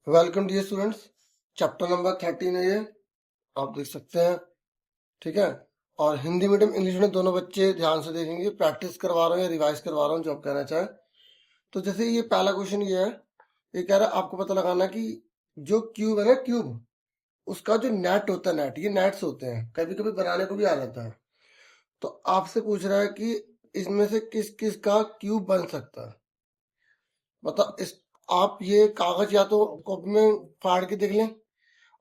Welcome dear students. Chapter number 13 है ये, आप देख सकते हैं। ठीक है। और हिंदी मीडियम इंग्लिश मीडियम दोनों बच्चे ध्यान से देखेंगे। प्रैक्टिस करवा रहा हूँ या रिवाइज करवा रहा हूँ, जो आप कहना चाहें। तो जैसे ये पहला क्वेश्चन ये है, ये कह रहा है आपको पता लगाना कि जो क्यूब है ना, क्यूब उसका जो नेट होता है, नेट ये नेट्स होते हैं, कभी कभी बनाने को भी आ जाता है। तो आपसे पूछ रहा है कि इसमें से किस किस का क्यूब बन सकता है। मतलब इस आप ये कागज या तो कॉपी में फाड़ के देख लें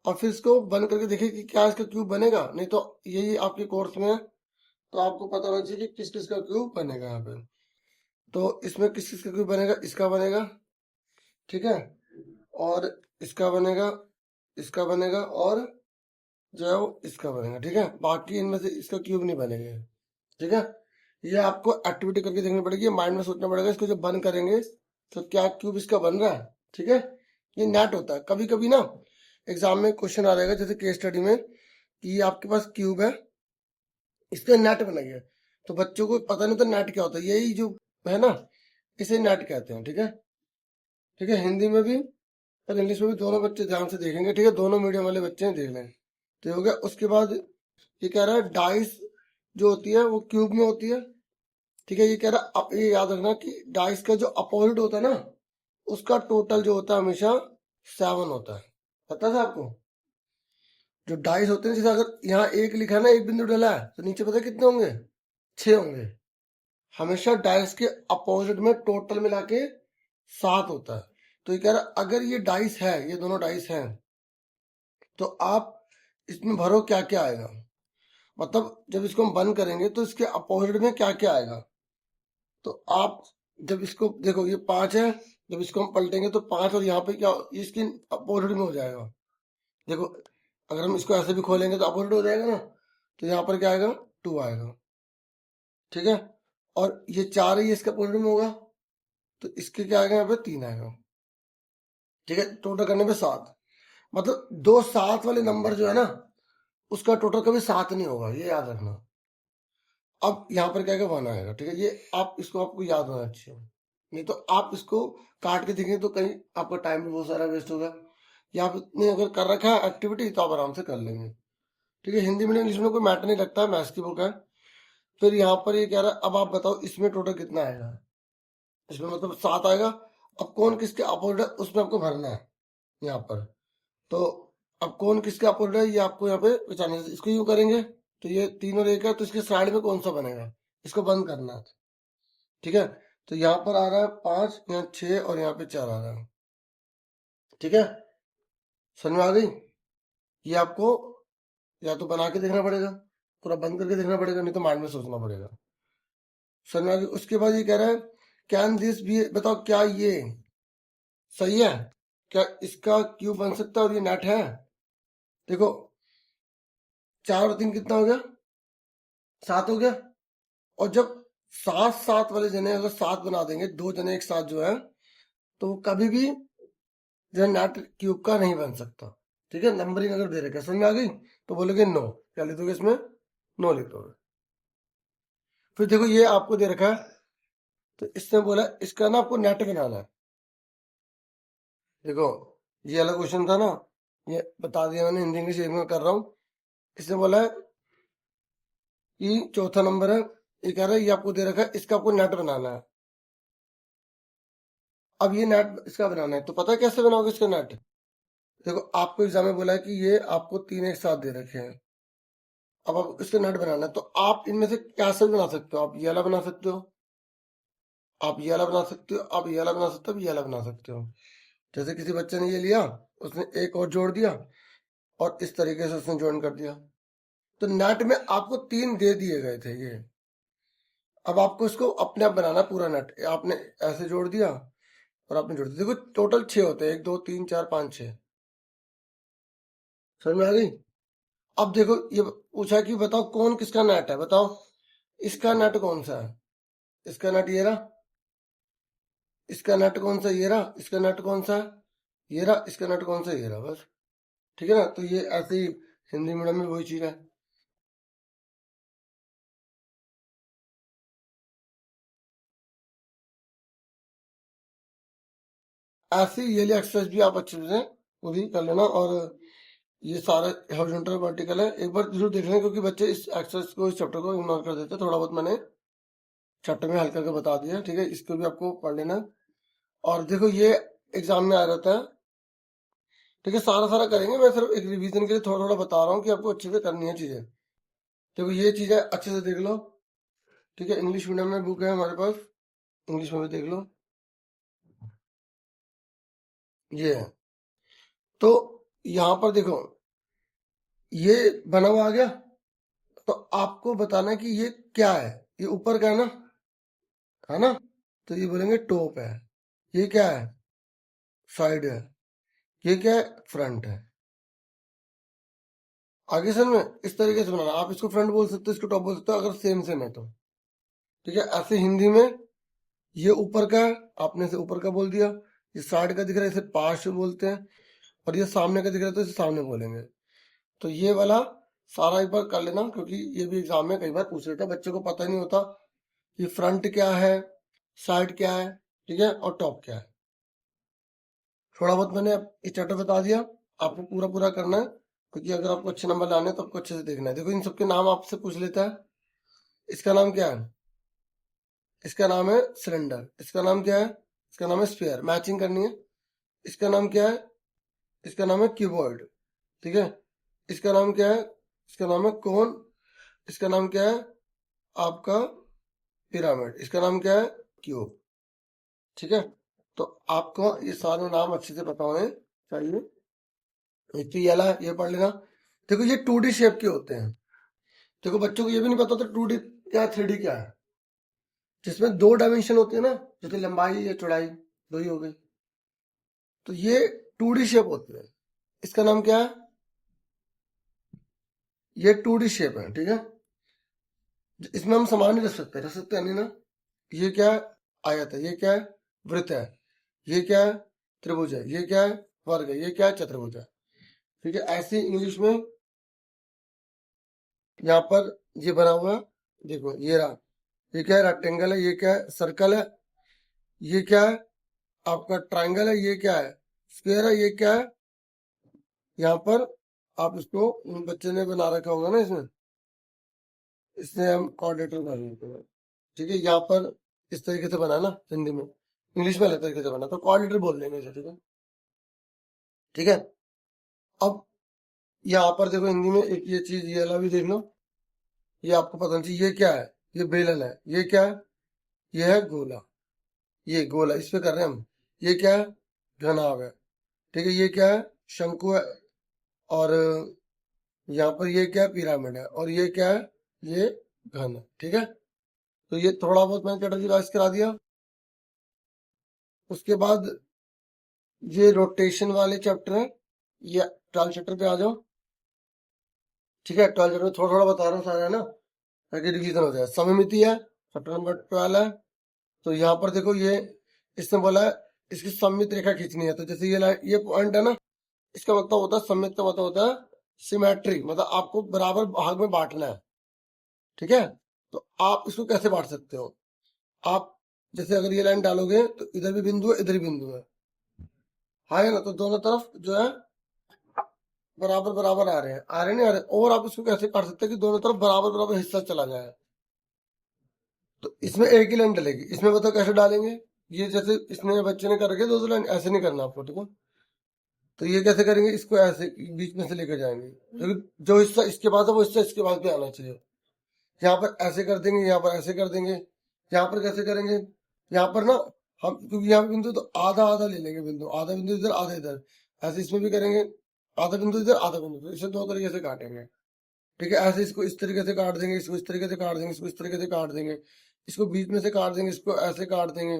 और फिर इसको बंद करके देखिए कि क्या इसका क्यूब बनेगा। नहीं तो यही आपके कोर्स में है, तो आपको पता होना चाहिए कि किस किस का क्यूब बनेगा यहाँ पे। तो इसमें किस किस का क्यूब बनेगा, इसका बनेगा, ठीक है, और इसका बनेगा, इसका बनेगा, और जो है वो इसका बनेगा। ठीक है, बाकी इनमें से इसका क्यूब नहीं बनेगा। ठीक है, ये आपको एक्टिविटी करके देखनी पड़ेगी, माइंड में सोचना पड़ेगा। इसको जब बंद करेंगे तो क्या क्यूब इसका बन रहा है। ठीक है, ये नेट होता है। कभी कभी ना एग्जाम में क्वेश्चन आ जाएगा, जैसे केस स्टडी में, कि आपके पास क्यूब है, इसका नेट बनाइए। तो बच्चों को पता नहीं होता नेट क्या होता है, यही जो है ना, इसे नेट कहते हैं। ठीक है, ठीक है, हिंदी में भी और इंग्लिश में भी दोनों बच्चे ध्यान से देखेंगे। ठीक है, दोनों मीडियम वाले बच्चे हैं, देख लें। तो ये हो गया। उसके बाद ये कह रहा है डाइस जो होती है वो क्यूब में होती है। ठीक है, ये कह रहा है, अब ये याद रखना कि डाइस का जो अपोजिट होता है ना, उसका टोटल जो होता है हमेशा 7 होता है। पता था आपको? जो डाइस होते हैं, जैसे अगर यहाँ एक लिखा है ना, एक बिंदु डला है, तो नीचे पता है कितने होंगे? 6 होंगे। हमेशा डाइस के अपोजिट में टोटल मिला के 7 होता है। तो ये कह रहा है अगर ये डाइस है, ये दोनों डाइस हैं, तो आप इसमें भरो क्या क्या आएगा। मतलब जब इसको हम बंद करेंगे तो इसके अपोजिट में क्या क्या आएगा। तो आप जब इसको देखो, ये 5 है, जब इसको हम पलटेंगे तो 5, और यहाँ पे क्या, ये इसके अपोजिट में हो जाएगा। देखो, अगर हम इसको ऐसे भी खोलेंगे तो अपोजिट हो जाएगा ना, तो यहाँ पर क्या आएगा? 2 आएगा। ठीक है, और ये 4 है, ये इसके अपोजिट में होगा, तो इसके क्या आएगा? यहाँ पे 3 आएगा। ठीक है, टोटल करने पे 7। मतलब दो 7 वाले नंबर जो है ना, उसका टोटल कभी 7 नहीं होगा, ये याद रखना। अब यहाँ पर क्या आएगा? 1 आएगा। ठीक है, ये आप इसको, आपको याद होना चाहिए। नहीं तो आप इसको काट के देखेंगे तो कहीं आपका टाइम भी बहुत सारा वेस्ट होगा। या आपने अगर कर रखा है एक्टिविटी तो आप आराम से कर लेंगे। ठीक है, हिंदी मीडियम इंग्लिश में कोई मैटर नहीं लगता है, मैथ्स की बुक है। फिर यहाँ पर ये कह रहा है, अब आप बताओ इसमें टोटल कितना आएगा। इसमें मतलब 7 आएगा। अब कौन किसके अपोजिट है उसमें आपको भरना है यहाँ पर। तो अब कौन किसके अपोजिट है ये आपको यहाँ पे पहचानना है। इसको यूं करेंगे तो ये 3 और 1 है, तो इसके साइड में कौन सा बनेगा, इसको बंद करना है। ठीक है, तो यहाँ पर आ रहा है 5, यहाँ 6, और यहाँ पे 4 आ रहा है। ठीक है, समझ में आ गई? ये आपको या तो बना के देखना पड़ेगा, पूरा बंद करके देखना पड़ेगा, नहीं तो माइंड में सोचना पड़ेगा। समझ में आ गई? उसके बाद ये कह रहा है कैन दिस भी, बताओ क्या ये सही है? क्या इसका क्यूब बन सकता है और ये नेट है? देखो, 4 और 3 कितना हो गया? 7 हो गया। और जब 7 7 वाले जने अगर 7 बना देंगे, 2 जने एक साथ जो है, तो वो कभी भी जो है नेट क्यूब का नहीं बन सकता। ठीक है, नंबरिंग अगर दे रखे, समझ में आ गई? तो बोलोगे नो, क्या लिख दोगे इसमें? नो लिख दोगे। फिर देखो, ये आपको दे रखा है, तो इसने बोला इसका ना आपको नेट बनाना है। देखो, ये वाला क्वेश्चन था ना, ये बता दिया मैंने, हिंदी इंग्लिश एक में कर रहा हूँ। इसने बोला है कि चौथा नंबर है, ये कह रहा है ये आपको दे रखा है, इसका आपको नेट बनाना है। अब ये नेट इसका बनाना है, तो पता है कैसे बनाओगे इसका नेट? देखो, आपको एग्जाम में बोला है कि ये आपको 3 एक साथ दे रखे हैं, अब आप इसका नेट बनाना है। तो आप इनमें से कैसे भी बना सकते हो। आप ये वाला बना सकते हो, आप ये वाला बना सकते हो, आप ये वाला बना सकते हो, आप ये वाला बना सकते हो। जैसे किसी बच्चे ने ये लिया, उसने एक और जोड़ दिया, और इस तरीके से उसने ज्वाइन कर दिया। तो नेट में आपको 3 दे दिए गए थे ये। अब आपको इसको अपने आप बनाना पूरा नेट। आपने ऐसे जोड़ दिया और आपने जोड़ दिया। देखो, टोटल 6 होते हैं, 1 2 3 4 5 6। समझ में आ गई? अब देखो, ये पूछा कि बताओ कौन किसका नेट है, बताओ इसका नेट कौन सा है। इसका नेट ये रहा, इसका नेट कौन सा? ये रहा। इसका नेट कौन सा है? ये रहा। इसका नेट कौन सा? ये रहा, बस। ठीक है ना? तो ये ऐसे ही हिंदी मीडियम में वही चीज है। ऐसी ये वाली एक्सरसाइज भी आप अच्छे से पूरी कर लेना। और ये सारा हॉरिजॉन्टल वर्टिकल है, एक बार जरूर देख लें, क्योंकि बच्चे इस एक्सरसाइज को, इस चैप्टर को इग्नोर कर देते हैं। थोड़ा बहुत मैंने चैप्टर में हल करके बता दिया, ठीक है, इसको भी आपको पढ़ लेना। और देखो ये एग्जाम में आ जाता है, ठीक है, सारा सारा करेंगे, मैं सिर्फ एक रिवीजन के लिए थोड़ा थोड़ा बता रहा हूँ कि आपको अच्छे से करनी है चीजें। देखो ये चीजें अच्छे से देख लो, ठीक है, इंग्लिश मीडियम में बुक है हमारे पास, इंग्लिश में भी देख लो, ये है। तो यहाँ पर देखो ये बना हुआ आ गया, तो आपको बताना है कि ये क्या है। ये ऊपर का है ना, तो ये बोलेंगे टॉप है। ये क्या है, साइड है। ये क्या है, फ्रंट है। आगे सर में इस तरीके से बनाना, आप इसको फ्रंट बोल सकते हो, इसको टॉप बोल सकते हो, अगर सेम सेम है तो, ठीक है। ऐसे हिंदी में ये ऊपर का है, आपने इसे ऊपर का बोल दिया। ये साइड का दिख रहा है, इसे पार्श्व बोलते हैं। और ये सामने का दिख रहा है, तो इसे सामने बोलेंगे। तो ये वाला सारा एक बार कर लेना, क्योंकि ये भी एग्जाम में कई बार पूछ लेता है, बच्चे को पता नहीं होता कि फ्रंट क्या है, साइड क्या है, ठीक है, और टॉप क्या है। थोड़ा बहुत मैंने इस चैप्टर बता दिया, आपको पूरा पूरा करना है, क्योंकि अगर आपको अच्छे नंबर लाने हैं तो आपको अच्छे से देखना है। देखो इन सबके नाम आपसे पूछ लेता है। इसका नाम क्या है, इसका नाम है सिलेंडर। इसका नाम क्या है, इसका नाम है स्फीयर, मैचिंग करनी है। इसका नाम क्या है, इसका नाम है क्यूबॉइड, ठीक है। इसका नाम क्या है, इसका नाम है कोन। इसका नाम क्या है आपका पिरामिड। इसका नाम क्या है, क्यूब, ठीक है। तो आपको ये सारे नाम अच्छे से पता होने चाहिए। एक तो ये वाला ये पढ़ लेना। देखो ये 2D शेप के होते हैं। देखो बच्चों को ये भी नहीं पता होता 2D क्या है, 3D क्या है, जिसमें 2 डायमेंशन होते हैं ना, जैसे लंबाई या चौड़ाई, 2 ही हो गई। तो ये 2D शेप होते हैं। इसका नाम क्या है, ये 2D शेप है, ठीक है। इसमें हम समान नहीं रख सकते नहीं ना। ये क्या है, आयत है। ये क्या है, वृत्त है। ये क्या है, त्रिभुज है। ये क्या है, वर्ग है। ये क्या है, चतुर्भुज है, ठीक है। ऐसी इंग्लिश में यहाँ पर ये बना हुआ है, देखो ये रहा। ये क्या है, रेक्टेंगल है। ये क्या है, सर्कल है। ये क्या है आपका, ट्राइंगल है। ये क्या है, स्क्वायर है। ये क्या है, यहाँ पर आप इसको बच्चे ने बना रखा होगा ना, इसमें इसने हम कोऑर्डिनेटर बना लेते हैं, ठीक है। यहाँ पर इस तरीके से बना ना, हिंदी में, इंग्लिश में अलग तरीके से बना, तो कोऑर्डिनेटर बोल देंगे इसे, ठीक है, ठीक है। अब यहाँ पर देखो हिंदी में एक ये चीज, ये वाला भी देख लो, ये आपको पता नहीं चाहिए। ये क्या है, ये बेलन है। ये क्या है, ये है गोला। ये गोला इस पे कर रहे हैं हम। ये क्या है, घनाभ है, ठीक है। ये क्या है, शंकु है। और यहाँ पर ये क्या है, पिरामिड है। और ये क्या है, ये घन है, ठीक है। तो ये थोड़ा बहुत मैंने चैटर्जी रिवाइज करा दिया। उसके बाद ये रोटेशन वाले चैप्टर है, ये 12 चैप्टर पे आ जाओ, ठीक है। 12 चैप्टर में थोड़ा थोड़ा बता रहा हूँ सारा, है ना, ताकि रिवीजन हो जाए। सममिति है, चैप्टर नंबर 12 है। तो यहाँ पर देखो ये इसने बोला है इसकी सममित रेखा खींचनी है। तो जैसे ये लाइन, ये पॉइंट है ना, इसका मतलब होता है सममित, का मतलब होता है सिमेट्री, मतलब आपको बराबर भाग में बांटना है, ठीक है। तो आप इसको कैसे बांट सकते हो, आप जैसे अगर ये लाइन डालोगे तो इधर भी बिंदु है, इधर भी बिंदु है ना, तो दोनों तरफ जो है बराबर बराबर आ रहे नहीं आ रहे। और आप इसको कैसे काट सकते हैं कि दोनों तरफ बराबर बराबर हिस्सा चला जाए। तो इसमें एक ही लाइन डलेगी। इसमें बताओ कैसे डालेंगे, ये जैसे इसने बच्चे ने कर रखे 2 लाइन, ऐसे नहीं करना आपको, ठीक है। तो ये कैसे करेंगे, इसको ऐसे बीच में से लेकर जाएंगे, लेकिन जो हिस्सा इसके पास है वो हिस्सा इसके पास भी आना चाहिए। यहाँ पर ऐसे कर देंगे, यहाँ पर ऐसे कर देंगे। यहाँ पर कैसे करेंगे, यहाँ पर ना हम, क्योंकि यहाँ पे बिंदु तो आधा आधा ले लेंगे, बिंदु आधा, बिंदु इधर आधा इधर, ऐसे इसमें भी करेंगे, आधा बिंदु इधर आधा बिंदु इधर, इसे 2 तरीके से काटेंगे, ठीक है। ऐसे इसको इस तरीके से काट देंगे, इसको इस तरीके से काट देंगे, इसको इस तरीके से काट देंगे, इसको बीच में से काट देंगे, इसको ऐसे काट देंगे,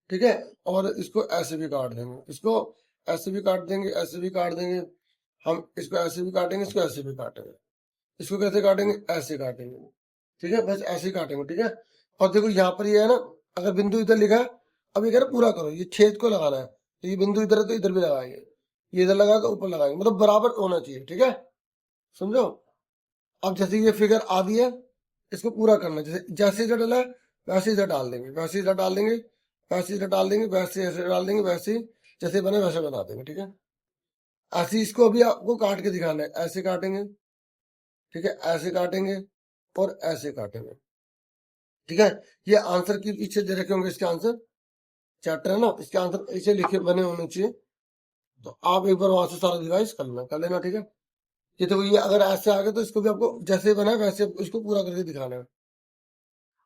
ठीक है। और इसको ऐसे भी काट देंगे, इसको ऐसे भी काट देंगे, ऐसे भी काट देंगे। हम इसको ऐसे भी काटेंगे, इसको ऐसे भी काटेंगे। इसको कैसे काटेंगे, ऐसे काटेंगे, ठीक है, बस ऐसे ही काटेंगे, ठीक है। और देखो यहाँ पर ये है ना, अगर बिंदु इधर लिखा है, अब ये कह रहे पूरा करो, ये छेद को लगाना है, तो ये बिंदु इधर है तो इधर भी लगाएंगे, ये इधर लगा तो ऊपर लगाएंगे, मतलब बराबर होना चाहिए, ठीक है, समझो। अब जैसे ये फिगर आ गई है, इसको पूरा करना है। जैसे जैसे इधर डाला है वैसे इधर डाल देंगे, वैसे इधर डाल देंगे, वैसे इधर डाल देंगे, वैसे ऐसे डाल देंगे, वैसे जैसे बने वैसे बना देंगे, ठीक है। ऐसे इसको अभी आपको काट के दिखाना है, ऐसे काटेंगे, ठीक है, ऐसे काटेंगे और ऐसे काटेंगे, ठीक है। ये आंसर के पीछे दे रखे होंगे, इसके आंसर चैप्टर है ना, इसके आंसर ऐसे लिखे बने होने चाहिए। तो आप एक बार वहां से सारा रिवाइज कर लेना, ठीक है। ये तो ये अगर ऐसे आ गए तो इसको भी आपको जैसे बना है वैसे इसको पूरा करके दिखाना है।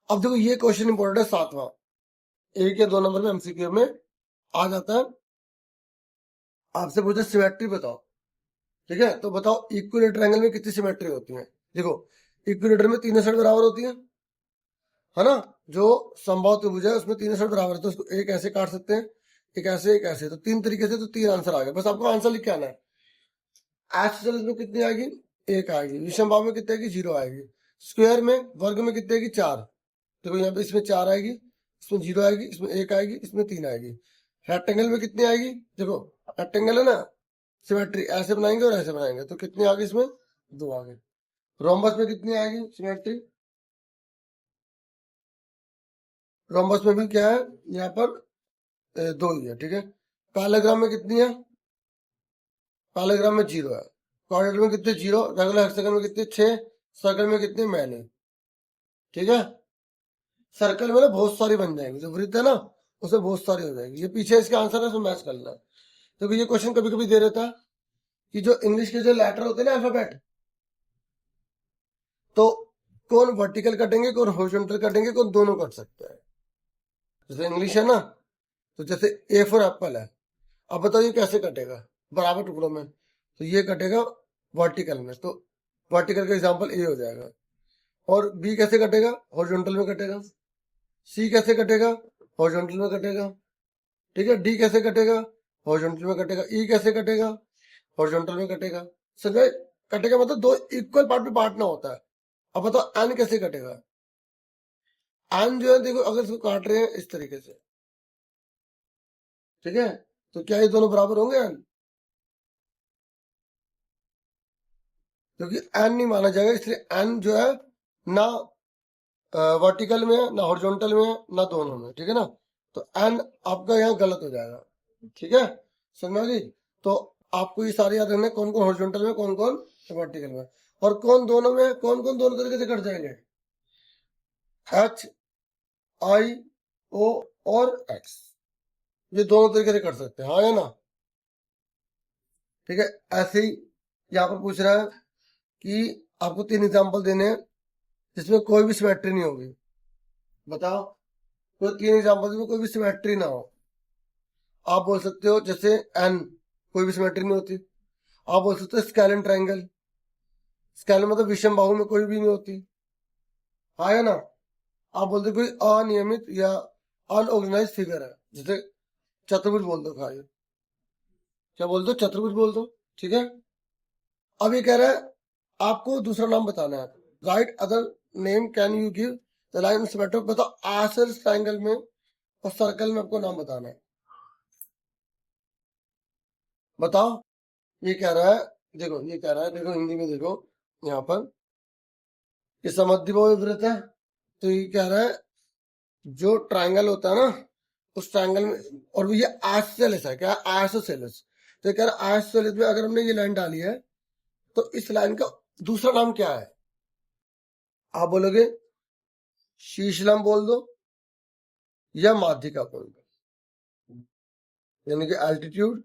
अब देखो ये क्वेश्चन इंपॉर्टेंट है, 7वां, 1 या 2 नंबर में एमसीक्यू में आ जाता है। आपसे पूछे सिमेट्री बताओ, ठीक है। तो बताओ इक्विलेटर एंगल में कितनी सिमेट्री होती है। देखो इक्विलेटर में तीनों साइड बराबर होती है ना। जो समबाहु त्रिभुज है उसमें तीनों साइड बराबर है, तो उसको एक ऐसे काट सकते हैं, एक ऐसे, तो 3 तरीके से, तो 3 आंसर आ गए। बस आपको आंसर लिख के आना है। आइसोसेलेस में कितनी आएगी, 1 आएगी। विषमबाहु में कितनी आएगी, 0 आएगी। स्क्वायर में, वर्ग में कितनी आएगी, 4। देखो यहाँ पे इसमें 4 आएगी, इसमें 0 आएगी, इसमें 1 आएगी, इसमें 3 आएगी। रेक्टेंगल में कितनी आएगी, देखो रेक्टेंगल है ना, सिमेट्री ऐसे बनाएंगे और ऐसे बनाएंगे, तो कितनी आ गई, इसमें 2 आ गए। रोम्बस में कितनी आएगी सिमेट्री, रोम्बस में भी क्या है यहाँ पर 2 ही है, ठीक है। पैरालेग्राम में कितनी है, पैरालेग्राम में 0 है। क्वाड्रेटर में कितने, 0। रेगुलर हेक्सागन में कितने, 6। सर्कल में कितने, मैंने, ठीक है। सर्कल में ना बहुत सारी बन जाएंगी, जो वृत्त है ना उसमें बहुत सारी हो जाएगी। ये पीछे इसका आंसर है, उसमें मैच करना है। तो ये क्वेश्चन कभी कभी दे रहता है कि जो इंग्लिश के जो लेटर होते हैं ना, अल्फाबेट, तो कौन वर्टिकल कटेंगे, कौन हॉरिजॉन्टल कटेंगे, कौन दोनों कट सकते हैं। जैसे इंग्लिश है ना, तो जैसे ए फॉर एप्पल है, अब बताइए कैसे कटेगा, बराबर टुकड़ों में, तो ये कटेगा वर्टिकल में, तो वर्टिकल का एग्जांपल ए हो जाएगा। और बी कैसे कटेगा, हॉरिजॉन्टल में कटेगा। सी कैसे कटेगा, हॉरिजॉन्टल में कटेगा, ठीक है। डी कैसे कटेगा, हॉरिजॉन्टल में कटेगा। ई कैसे कटेगा, हॉरिजॉन्टल में कटेगा। समझे, कटेगा मतलब 2 इक्वल पार्ट में बांटना होता है। अब बताओ एन कैसे कटेगा। एन जो है देखो, अगर इसको काट रहे हैं इस तरीके से, ठीक है, तो क्या ये दोनों बराबर होंगे एन, क्योंकि एन नहीं माना जाएगा, इसलिए एन जो है ना वर्टिकल में है, ना हॉरिजॉन्टल में है, ना दोनों में, ठीक है ना। तो एन आपका यहाँ गलत हो जाएगा, ठीक है, समझ में आ गई। तो आपको ये सारे याद रखना है, कौन कौन हॉरिजॉन्टल में, कौन कौन वर्टिकल में, और कौन दोनों में, कौन कौन दोनों तरीके से कट जाएंगे, एच, आई, ओ और एक्स, ये दोनों तरीके से कर सकते हैं, हाँ या ना, ठीक है। ऐसे ही यहाँ पर पूछ रहा है कि आपको 3 एग्जाम्पल देने हैं जिसमें कोई भी सिमेट्री नहीं होगी। बताओ कोई 3 एग्जाम्पल में कोई भी सिमेट्री ना हो। आप बोल सकते हो जैसे एन, कोई भी सिमेट्री नहीं होती। आप बोल सकते हो स्केलन ट्रायंगल, स्केलन मतलब विषम बाहु में कोई भी नहीं होती, हाँ या ना। आप बोलते कोई अनियमित या अनऑर्गेनाइज फिगर है, जैसे चतुर्भुज बोल दो, खाई क्या बोल दो, चतुर्भुज बोल दो, ठीक है। अब ये कह रहा है आपको दूसरा नाम बताना है, right other name can you give the line symmetry. बताओ आइसोसेलेस ट्रायंगल में और सर्कल में आपको नाम बताना है, बताओ। ये कह रहा है, देखो ये कह रहा है, देखो हिंदी में देखो यहाँ पर, ये समद्विबाहु वृत्त है, तो ये कह रहा है जो ट्रायंगल होता है ना उस ट्रायंगल में, और ये आइसोसेलेस है, क्या आइसोसेलेस, तो ये कह रहा है आइसोसेलेस में अगर हमने ये लाइन डाली है तो इस लाइन का दूसरा नाम क्या है। आप बोलोगे शीर्षलम बोल दो या माध्यिका बोल दो, यानी कि एल्टीट्यूड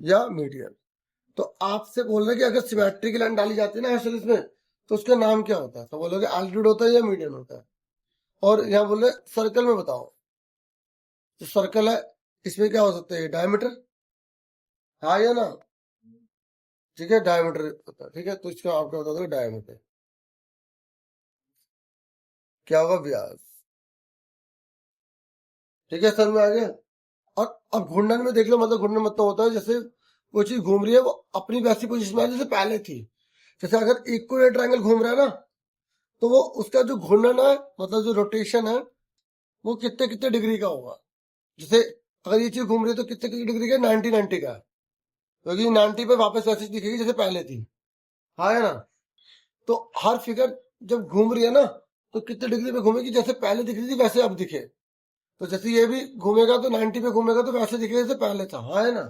या मीडियन। तो आपसे बोल रहे कि अगर सिमेट्री की लाइन डाली जाती है ना आइसोसेलेस में तो उसका नाम क्या होता है, तो बोलोगे एल्टीट्यूड होता है या मीडियन होता है। और यहाँ बोले सर्कल में बताओ, जो सर्कल है इसमें क्या हो सकता है, डायमीटर, हाँ या ना, ठीक है, डायमीटर होता है, ठीक है। तो इसका आप क्या बता दो, डायमीटर क्या होगा, व्यास, ठीक है, सर में आ गया। और अब घूर्णन में देख लो, मतलब घूर्णन मतलब होता है जैसे कोई चीज घूम रही है वो अपनी वैसी पोजीशन में जैसे पहले थी। जैसे अगर इक्वल ट्रायंगल घूम रहा है ना तो वो उसका जो घूर्णन है, मतलब जो रोटेशन है, वो कितने कितने डिग्री का होगा। जैसे अगर ये चीज घूम रही है तो कितने कितने डिग्री का, 90 का, क्योंकि 90 पे वापस वैसे दिखेगी जैसे पहले थी, हाँ है ना। तो हर फिगर जब घूम रही है ना तो कितने डिग्री पे घूमेगी, जैसे पहले दिख रही थी वैसे अब दिखे, तो जैसे ये भी घूमेगा तो 90 पे घूमेगा तो वैसे दिखेगा जैसे पहले था, हाँ है ना।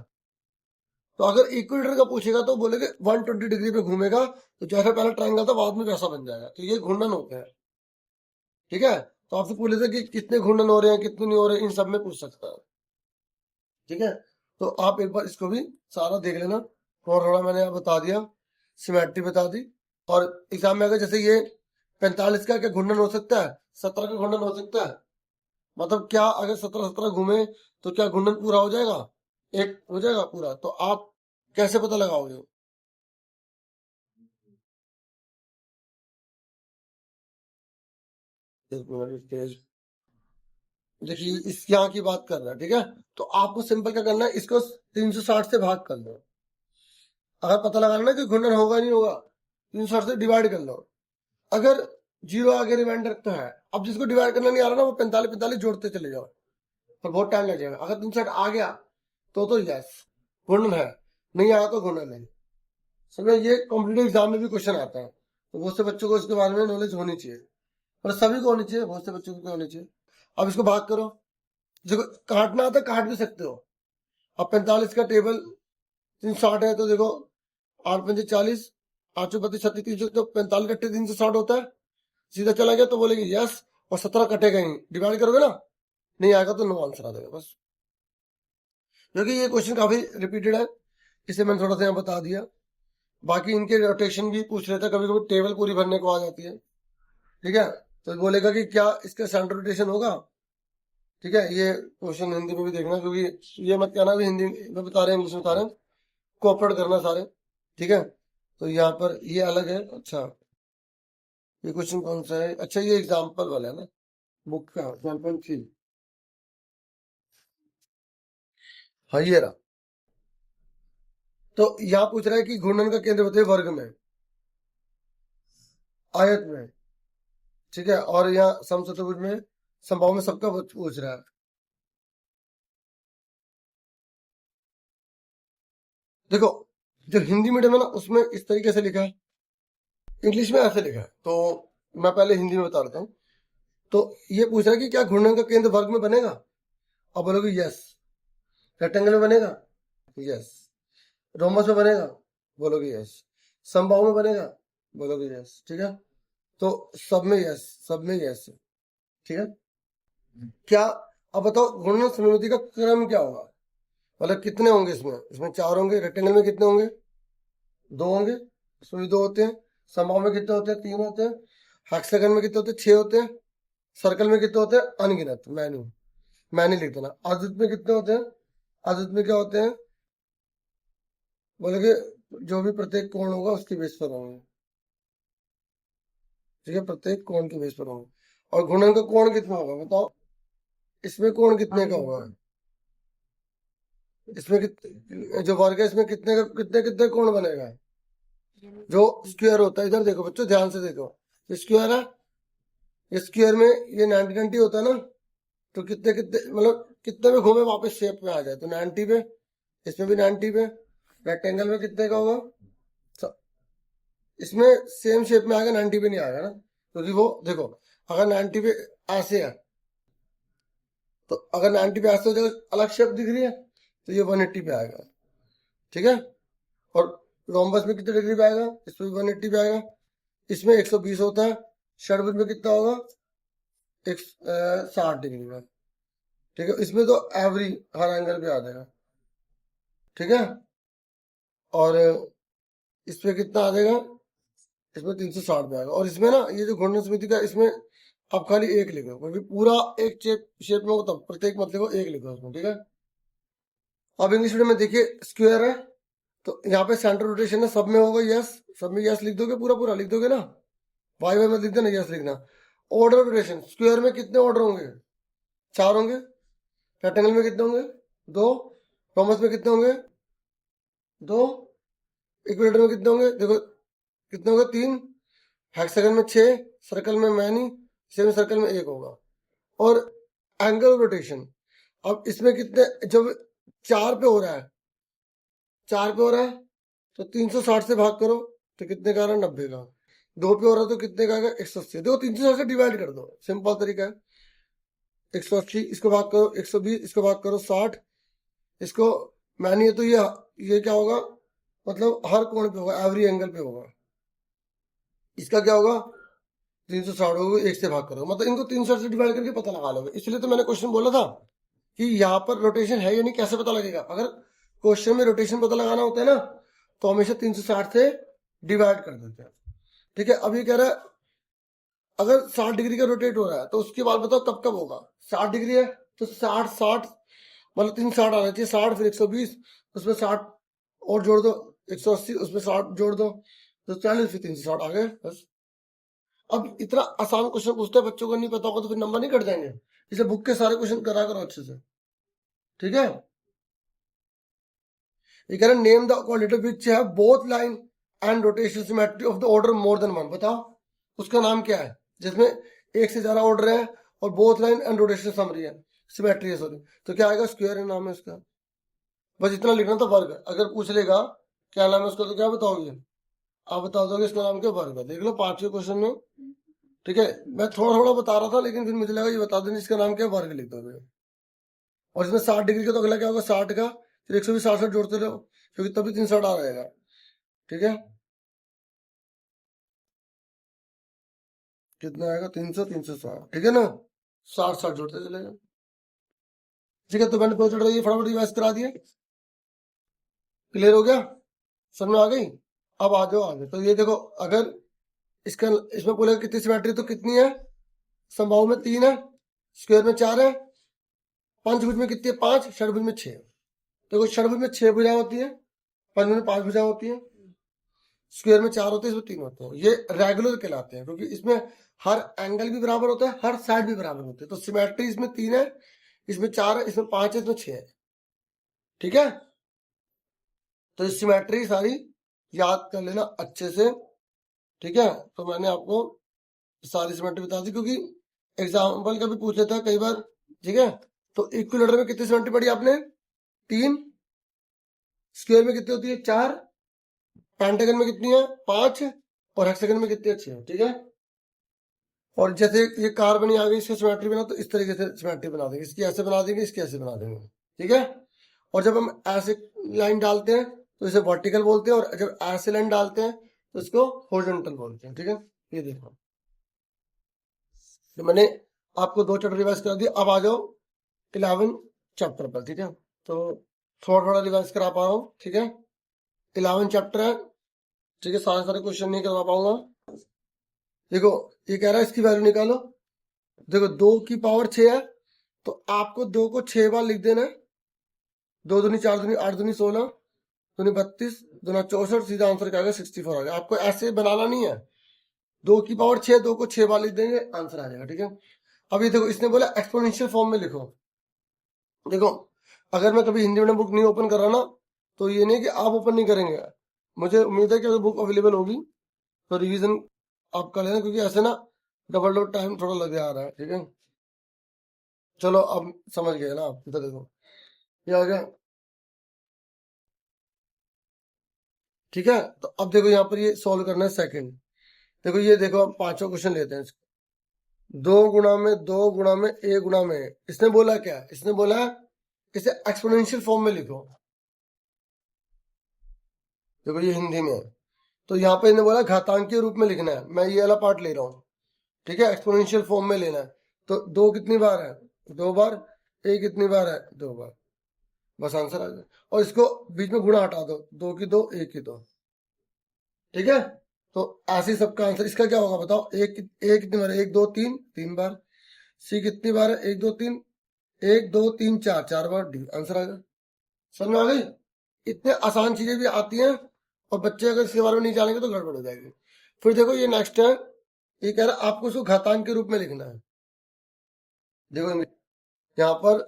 तो अगर इक्वेटर का पूछेगा तो बोलेगे 120 डिग्री पे घूमेगा, तो जैसा पहले ट्रायंगल था बाद में वैसा बन जाएगा। तो ये घूर्णन होते हैं, ठीक है। तो आपसे पूछ लेते कि कितने घूर्णन हो रहे हैं कितने नहीं हो रहे, इन सब में पूछ सकता है, ठीक है। तो आप एक बार इसको भी सारा देख लेना, थोड़ा थोड़ा मैंने यहाँ बता दिया, सिमेट्री बता दी। और एग्जाम में अगर जैसे ये 45 का क्या घूर्णन हो सकता है, 17 का घूर्णन हो सकता है, मतलब क्या अगर 17 घूमे तो क्या घूर्णन पूरा हो जाएगा, एक हो जाएगा पूरा, तो आप कैसे पता लगाओगे। एक मिनट तेज, देखिए इस यहाँ की बात कर रहा है, ठीक है। तो आपको सिंपल क्या करना है, इसको 360 से भाग कर लो। अगर पता लगाना ना कि घूर्णन होगा नहीं होगा, 360 से डिवाइड कर लो। अगर जीरो आगे रिमाइंडर तो है, अब जिसको डिवाइड करना नहीं आ रहा ना वो 45 45 जोड़ते चले जाओ, पर बहुत टाइम लग जाएगा। अगर 360 आ गया तो यस घूर्णन है, नहीं आया तो घूर्णन नहीं। समझे, ये कॉम्पिटेटिव एग्जाम में भी क्वेश्चन आता है, तो बहुत से बच्चों को इसके बारे में नॉलेज होनी चाहिए, और सभी को होनी चाहिए, बहुत से बच्चों को होनी चाहिए। अब इसको भाग करो, देखो काटना आता काट भी सकते हो। अब 45 का टेबल 360 है, तो देखो 8×5 = 40, 8×32 = 36, तो 45 कट्टे 360 होता है, सीधा चला गया तो बोलेगी यस, और 17 कटेगा ही, डिवाइड करोगे ना, नहीं आएगा तो नो आंसर आ जाएगा बस। क्योंकि ये क्वेश्चन काफी रिपीटेड है, इसे मैंने थोड़ा सा यहाँ बता दिया। बाकी इनके रोटेशन भी पूछ रहे थे, कभी कभी टेबल पूरी भरने को आ जाती है, ठीक है। तो बोलेगा कि क्या इसका सेंटर रोटेशन होगा, ठीक है। ये क्वेश्चन हिंदी में भी देखना, क्योंकि ये मत कहना भी हिंदी में बता रहे हैं इंग्लिश में बता रहे हैं, कोऑपरेट करना सारे, ठीक है। तो यहाँ पर ये अलग है। अच्छा ये क्वेश्चन कौन सा है, अच्छा ये एग्जाम्पल वाला है ना, बुक का 1.3, हाँ ये रहा। तो यहाँ पूछ रहा है कि घूर्णन का केंद्र बताइए वर्ग में, आयत में, ठीक है। और यहाँ समचतुर्भुज में, समबाहु में, सबका पूछ रहा है। देखो जो हिंदी मीडियम है ना उसमें इस तरीके से लिखा है, इंग्लिश में ऐसे लिखा है, तो मैं पहले हिंदी में बता देता हूँ। तो ये पूछ रहा है कि क्या घूर्णन का केंद्र वर्ग में बनेगा, अब बोलोगे यस। रेक्टेंगल में बनेगा, यस। रोमस में बनेगा, बोलोगे यस। समबाहु में बनेगा, बोलोगे यस, ठीक है। तो सब में यस, सब में यस, ठीक है। क्या, अब बताओ घूर्णन सममिति का क्रम क्या होगा, मतलब कितने होंगे इसमें, इसमें 4 होंगे, रेक्टेंगल में कितने होंगे, 2 होंगे, इसमें भी 2 होते हैं। समबाहु में कितने होते हैं, 3 होते हैं। हेक्सागन में कितने होते हैं, 6 होते हैं। सर्कल में कितने होते हैं, अनगिनत, मैनी लिख देना। आजुत में कितने होते हैं, आजुत में क्या होते हैं, बोलेगे जो भी प्रत्येक कोण होगा उसके बेस पर होंगे, ठीक है, प्रत्येक कोण के बेस पर होंगे। और घूर्णन का कोण कितना होगा बताओ, इसमें कोण कितने का होगा, इसमें जो वर्ग है इसमें कितने का कितने कितने कोण बनेगा, जो स्क्वायर होता है, इधर देखो बच्चों ध्यान से देखो, स्क्वायर है, स्क्वायर में ये 90 होता है ना, तो कितने कितने मतलब कितने में घूमे वापस शेप में आ जाए, तो 90 पे, इसमें भी 90 पे। रेक्टेंगल में कितने का होगा, इसमें सेम शेप में आएगा, 90 पे नहीं आएगा ना, क्योंकि वो देखो अगर 90 पे ऐसे है, तो अगर 90 पे ऐसे हो जाएगा, अलग शेप दिख रही है, तो ये 180 पे आएगा, ठीक है। और रोम्बस में कितने डिग्री पे आएगा, इसमें भी 180 पे आएगा। इसमें 120 होता है, षड्भुज में कितना होगा, 60 डिग्री में, ठीक है। इसमें तो एवरी हर एंगल पे आ जाएगा, ठीक है। और इसमें कितना आ जाएगा, इसमें 360 पे आएगा। और इसमें ना ये जो घूर्णन समिति का, इसमें आप खाली एक लिखो, क्योंकि पूरा एक शेप में हो तब प्रत्येक मत लिखो, एक लिखो उसमें, ठीक है। अब इंग्लिश मीडियम में देखिए स्क्वायर है, तो यहाँ पे सेंटर रोटेशन है, सब में होगा यस, सब में यस लिख दोगे, पूरा पूरा लिख दोगे ना, वाई वाई मत लिख देना, यस लिखना। ऑर्डर रोटेशन, स्क्वायर में कितने ऑर्डर होंगे, 4 होंगे। रेक्टेंगल में कितने होंगे, 2। रोमस में कितने होंगे, 2। इक्वेटर में कितने होंगे, देखो कितने होंगे, 3। हेक्सागन में 6, सर्कल में मैनी, सेमी सर्कल में 1 होगा। और एंगल रोटेशन, अब इसमें कितने, जब 4 पे हो रहा है, 4 पे हो रहा है तो 360 से भाग करो, तो कितने का आ रहा है, 90 का। 2 पे हो रहा है तो कितने का आएगा, 180। देखो 360 से डिवाइड कर दो, सिंपल तरीका है। 180, इसको भाग करो 120, इसको भाग करो 60, इसको मानिए तो ये क्या होगा, मतलब हर कोण पे होगा, एवरी एंगल पे होगा। इसका क्या होगा, 360 होगा, 1 से भाग करो, मतलब इनको 360 से डिवाइड करके पता लगा लोगे। इसलिए तो मैंने क्वेश्चन बोला था कि यहाँ पर रोटेशन है या नहीं, कैसे पता लगेगा। अगर क्वेश्चन में रोटेशन पता लगाना होता है ना, तो हमेशा 360 से डिवाइड कर देते हैं। ठीक है, अब ये कह रहा है अगर 60 डिग्री का रोटेट हो रहा है तो उसके बाद बताओ कब कब होगा। 60 डिग्री है तो 60 मतलब 360 आना चाहिए, 60 फिर 120, उसमें 60 और जोड़ दो, 180 उसमें 60 जोड़ दो, तो 40 फिर 360 आ गए बस। अब इतना आसान क्वेश्चन पूछते हैं, बच्चों को नहीं पता होगा तो फिर नंबर नहीं कट जाएंगे। इसलिए बुक के सारे क्वेश्चन करा करो अच्छे से। ठीक है, ये कह रहे नेम द क्वालिटी विच है both line and rotation symmetry of the order more than one. बताओ उसका नाम क्या है जिसमें एक से ज्यादा ऑर्डर है और both line and rotation summary है, सिमेट्री है सॉरी, तो क्या आएगा, स्क्वायर है नाम है इसका। बस इतना लिखना था, वर्ग। अगर पूछ लेगा क्या नाम है उसका तो क्या बताओगे, आप बता दोगे इसका नाम क्या, वर्ग है। देख लो 5वें क्वेश्चन में। ठीक है, मैं थोड़ा थोड़ा बता रहा था लेकिन फिर मुझे लगा ये बता दें इसका नाम क्या, वर्ग लिख दोगे। और इसमें 60 डिग्री का तो अगला क्या होगा, 60 का, फिर 120 60 जोड़ते रहो क्योंकि तभी 360 आ रहेगा। ठीक है, कितना आएगा, 300 360। ठीक है ना, 60 60 जोड़ते चलेगा। ठीक है, तो मैंने दो चढ़ रही है, फटाफट रिवाइज करा दिया। क्लियर हो गया, समझ में आ गई। अब आ जाओ आगे। तो ये देखो, अगर इसका इसमें बोलेगा कितनी सिमेट्री, तो कितनी है, समबाहु में 3 है, स्क्वायर में 4 है, पंचभुज में कितनी है 5, षडभुज में 6। देखो षडभुज में 6 भुजाएं होती है, पंचभुज में 5 भुजाएं होती है, स्क्वायर में 4 होते हैं, इसमें 3 होते हैं। ये रेगुलर कहलाते हैं क्योंकि इसमें हर एंगल भी बराबर होता है, हर साइड भी बराबर होते हैं। तो सिमेट्री इसमें 3 है, इसमें 4 है, इसमें 5 है, इसमें 6 है। ठीक है, तो ये सिमेट्री सारी याद कर लेना अच्छे से। ठीक है, तो मैंने आपको सारी सिमेट्री बता दी क्योंकि एग्जाम्पल का भी पूछ लेता है कई बार। ठीक है, तो इक्विलेटर में कितनी सिमेट्री पढ़ी आपने, 3, स्क्वायर में कितनी होती है 4, पेंटागन में कितनी है 5, और हेक्सागन में कितनी है 6। ठीक है, और जैसे ये कार बनी आ गई, इसकी सिमेट्री बना तो इस तरीके से सिमेट्री बना देंगे, इसकी ऐसे बना देंगे, इसकी ऐसे बना देंगे। ठीक है, और जब हम ऐसे लाइन डालते हैं तो इसे वर्टिकल बोलते हैं, और जब ऐसे लाइन डालते हैं तो इसको हॉरिजॉन्टल बोलते हैं। ठीक है, ये देखो, तो मैंने आपको 2 चैप्टर रिवाइज करा दिया। अब आ जाओ 11 चैप्टर पर। ठीक है, तो थोड़ा थोड़ा रिवाइज करा पा रहा हूँ। ठीक है, 11 चैप्टर है। ठीक है, सारे सारे क्वेश्चन नहीं करवा पाऊंगा। देखो ये कह रहा है इसकी वैल्यू निकालो। देखो 2 की पावर 6 है, तो आपको 2 को 6 बार लिख देना है। 2 दूनी 4 दूनी 8 दूनी 16 दूनी 32 दूना 64, सीधा आंसर क्या आ गया 64 आ गया। आपको ऐसे बनाना नहीं है, 2 की पावर 6, 2 को 6 बार लिख देंगे, आंसर आ जाएगा। ठीक है, अब ये देखो इसने बोला एक्सपोनेंशियल फॉर्म में लिखो। देखो अगर मैं कभी हिंदी मीडियम बुक नहीं ओपन कर रहा ना, तो ये नहीं कि आप ओपन नहीं करेंगे, मुझे उम्मीद है कि अगर बुक अवेलेबल होगी तो रिवीजन आप कर लेना, क्योंकि ऐसे ना डबल डबल टाइम थोड़ा लग जा रहा है। ठीक है, चलो अब समझ गए ना आप। इधर देखो ये आ गया। ठीक है, तो अब देखो यहाँ पर ये सॉल्व करना है सेकंड। देखो ये देखो, हम 5वां क्वेश्चन लेते हैं। 2 गुणा में 2 गुणा में a गुणा में, इसने बोला क्या, इसने बोला इसे एक्सपोनेंशियल फॉर्म में लिखो। देखो ये हिंदी में है, तो यहाँ पे इन्हें बोला घातांकीय रूप में लिखना है, मैं ये वाला पार्ट ले रहा हूँ। ठीक है, एक्सपोनेंशियल फॉर्म में लेना है। तो 2 कितनी बार है, 2 बार, a कितनी बार है 2 बार, बस आंसर आ जाए। और इसको बीच में गुणा हटा दो, 2 की 2 1 की 2। ठीक है, तो ऐसे ही सबका आंसर। इसका क्या होगा बताओ, एक कितनी बार, 1 2 3 3 बार, सी कितनी बार है 1 2 3 1 2 3 4 4 बार, डी आंसर आ गया। समझ में आ गई। इतने आसान चीजें भी आती हैं, और बच्चे अगर इसके बारे में नहीं जानेंगे तो गड़बड़ हो जाएगी। फिर देखो ये नेक्स्ट है, ये कह रहा है आपको इसको घातांक के रूप में लिखना है। देखो यहाँ पर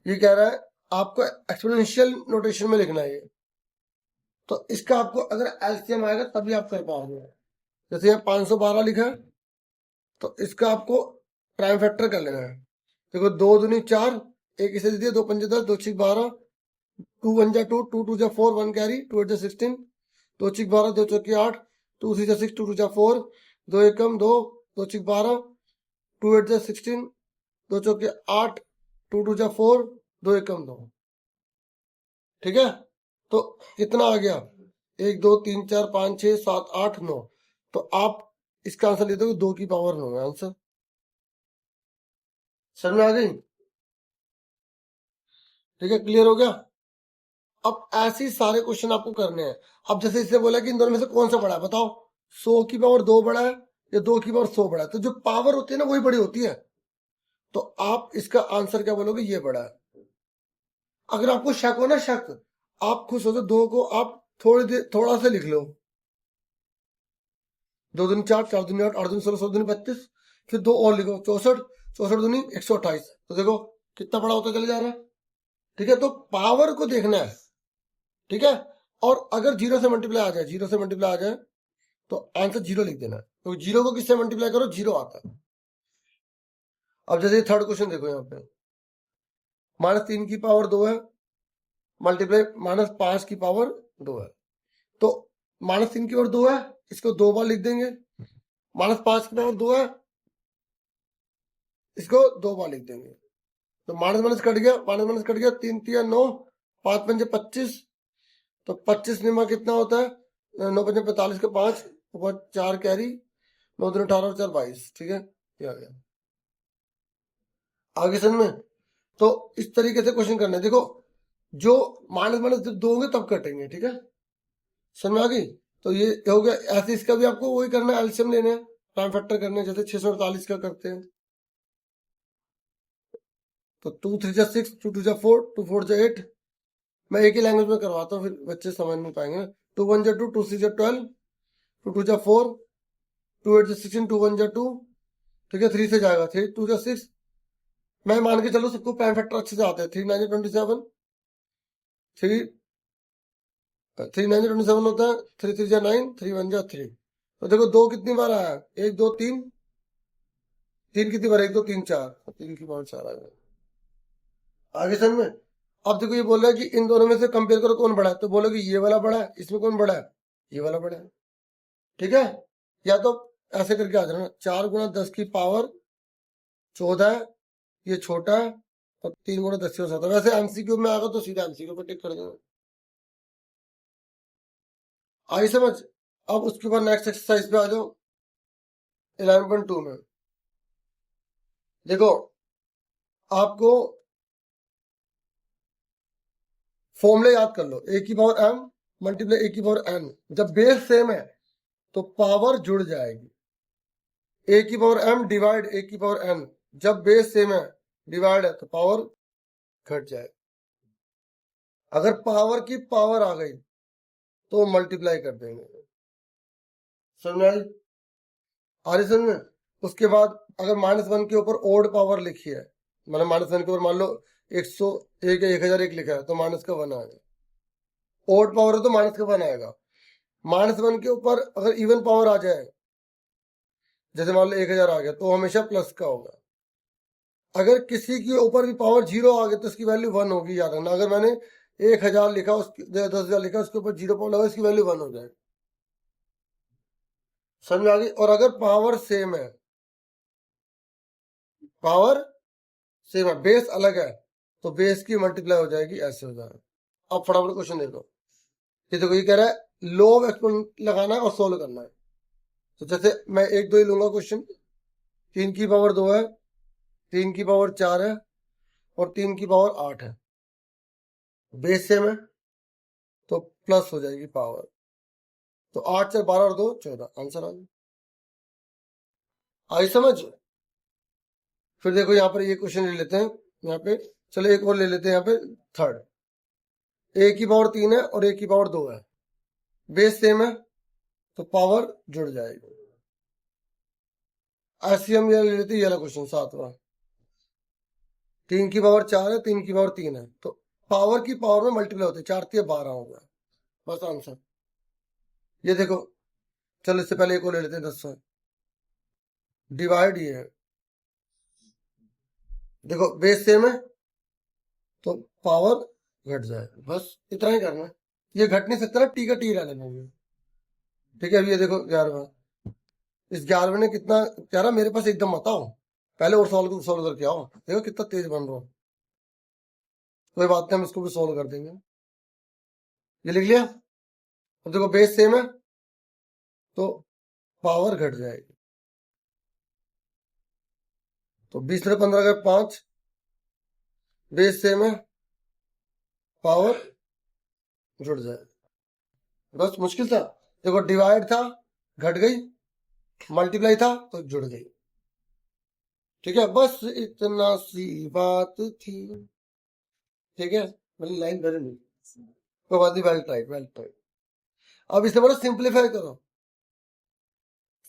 ये कह रहा है आपको एक्सपोनेंशियल नोटेशन में लिखना है ये। तो इसका आपको अगर एलसीएम आएगा तभी आप कर पाओगे। जैसे यहाँ 512 लिखा है, तो इसका आपको प्राइम फैक्टर कर लेना है। देखो 2 दूनी 4, एक इसे दे दिया, 2 पंजे 10, 2 6 12, 2 1 जा 2, 2 2 जा 4, 1 कैरी, 2 8 जा 16, 2 6 12, 2 चौकी 8, 2 3 जा 6, 2 2 जा 4, दो एकम 2, 2 6 12, 2 8 जा 16, 2 चौके 8, 2 2 जा 4, 2 एकम 2। ठीक है, तो कितना आ गया? 1 2 3 4 5 6 7 8 9। तो आप इसका आंसर लेते हो 2 की पावर 9 है आंसर। समझ में आ गई? ठीक है, क्लियर हो गया? अब ऐसे ही सारे क्वेश्चन आपको करने हैं। अब जैसे इसने बोला कि इन दोनों में से कौन सा बड़ा है, बताओ 100 की पावर 2 बड़ा है या 2 की पावर 100 बड़ा है? तो जो पावर होती है ना वही बड़ी होती है। तो आप इसका आंसर क्या बोलोगे? ये बड़ा है। अगर आपको शक हो ना, शक, आप खुश हो तो 2 को आप थोड़ी देर थोड़ा सा लिख लो। 2 दूनी 4, 4 दूनी 8, 8 दूनी 16, 16 दूनी 32, फिर 2 और लिखो 64, 64 दूनी 128। तो देखो कितना बड़ा होता चले जा रहा है। ठीक है, तो पावर को देखना है। ठीक है, और अगर जीरो से मल्टीप्लाई आ जाए, जीरो से मल्टीप्लाई आ जाए तो आंसर जीरो लिख देना। तो जीरो को किससे मल्टीप्लाई करो? जीरो आता है। अब जैसे थर्ड क्वेश्चन देखो, यहाँ पे -3 की पावर 2 है, मल्टीप्लाई -5 की पावर 2 है। तो -3 की पावर 2 है, इसको 2 बार लिख देंगे। -5 की पावर 2 है, इसको 2 बार लिख देंगे। तो माइनस माइनस कट गया, माइनस माइनस कट गया, 3 3 9, 5 5 25। तो 25 निमा कितना होता है? 9 5 45 का 5, ऊपर 4 कैरी, 9 3 18 और 4 22। ठीक है, ये आ गया। आगे समझ में? तो इस तरीके से क्वेश्चन करना है। देखो जो माइनस माइनस जब 2 होंगे तब कटेंगे। ठीक है, समझ में आ गई? तो ये हो गया। ऐसे इसका भी आपको वही करना है, एलसीएम लेने हैं, प्राइम फैक्टर करने हैं, जैसे 648 का करते हैं। तो 2 3 जा 6, 2 2 जा 4, 2 4 जा 8। मैं एक ही लैंग्वेज में करवाता हूँ, फिर बच्चे समझ नहीं पाएंगे। 2 1 जा 2, 2 6 जा 12, 2 2 जा 4, 2 8 जा 16, 2 1 जा 2। ठीक है, 3 से जाएगा, 3 2 जा 6। मैं मान के चलो सबको प्राइम फैक्टर अच्छे से आते हैं। 3 9 जा 27, 3 3 9 जा 27 होता है, 3 3 जा 9, 3 1 जा 3। तो देखो 2 कितनी बार आया? 1 2 3, 3 कितनी बार? 1 2 3 4, 3 की बार 4 आ गया। आगे समझ में? अब देखो ये बोल रहा है कि इन दोनों में से कंपेयर करो कौन बड़ा है। तो बोलोगे ये वाला बड़ा है, इसमें कौन बड़ा है? ये वाला बड़ा है। ठीक है, या तो ऐसे करके आ जाना, 4 गुणा 10 की पावर 14 है, ये छोटा है, और 3 गुणा 10 की 7 है। वैसे एमसीक्यू में आएगा तो सीधा एमसीक्यू पर टिक कर देना। आई समझ? अब उसके बाद नेक्स्ट एक्सरसाइज पे आ जाओ, 11.2 में। देखो आपको फॉर्मूले याद कर लो। ए की पावर m मल्टीप्लाई ए की पावर n। जब बेस सेम है तो पावर जुड़ जाएगी। ए की पावर m डिवाइड ए की पावर n। जब बेस सेम है, डिवाइड है, तो पावर घट जाए। अगर पावर की पावर आ गई तो मल्टीप्लाई कर देंगे। समझ में आई? आ रही समझ में? उसके बाद अगर -1 के ऊपर ओड पावर लिखी है, मतलब -1 के ऊपर मान लो 101 या 1001 लिखा है, तो माइनस का 1 आएगा। ओड पावर है तो माइनस का 1 आएगा। -1 के ऊपर अगर इवन पावर आ जाए, जैसे मान लो 1000 आ गया, तो हमेशा प्लस का होगा। अगर किसी के ऊपर भी पावर 0 आ गई तो उसकी वैल्यू 1 होगी, याद रखना। अगर मैंने 1000 लिखा, उसकी 10,000 लिखा, उसके ऊपर 0 पावर लगा, उसकी वैल्यू 1 हो जाए। समझ में आ गई? और अगर पावर सेम है, पावर सेम है, बेस अलग है, तो बेस की मल्टीप्लाई हो जाएगी, ऐसे हो जाएगा। अब फटाफट क्वेश्चन देखो। ये देखो, ये कह रहा है लो ऑफ एक्सपोनेंट लगाना है और सोल्व करना है। तो जैसे मैं 1 2 ही लूंगा क्वेश्चन। 3 की पावर 2 है, 3 की पावर 4 है, और 3 की पावर 8 है। बेस सेम है तो प्लस हो जाएगी पावर। तो 8 4 12 और 2 14, आंसर आ गया। आई समझ? फिर देखो यहाँ पर ये क्वेश्चन ले लेते हैं यहाँ पे। चलो एक और ले लेते हैं यहाँ पे, थर्ड। ए की पावर 3 है और ए की पावर 2 है, बेस सेम है तो पावर जुड़ जाएगी। ऐसे हम ये ले लेते हैं, ये वाला क्वेश्चन 7वां। 3 की पावर 4 है, 3 की पावर 3 है, तो पावर की पावर में मल्टीप्लाई होते हैं, 4 3 12 हो गया, बस आंसर। ये देखो, चलो इससे पहले एक और ले लेते हैं, 10 से डिवाइड। ये है, देखो बेस सेम है तो पावर घट जाए, बस इतना ही करना है। ये घट नहीं सकता ना, टी का टी रहने देंगे। ठीक है, अब ये देखो 11वां। इस 11वें ने कितना कह रहा, मेरे पास एकदम मत आओ, पहले और सॉल्व करके आओ। देखो कितना तेज बन रहा हूं। कोई बात नहीं, हम इसको भी सॉल्व कर देंगे। ये लिख लिया। अब देखो बेस सेम है तो पावर घट जाएगी। तो 20 में 15 का 5, बेस सेम है, पावर जुड़ जाए। बस मुश्किल था। देखो डिवाइड था, घट गई, मल्टीप्लाई था तो जुड़ गई। ठीक है, बस इतना सी बात थी। ठीक है, मेरी लाइन बदल नहीं, कोई बात नहीं, वेल ट्राइड वेल ट्राइड। अब इसे बोलो सिंप्लीफाई करो।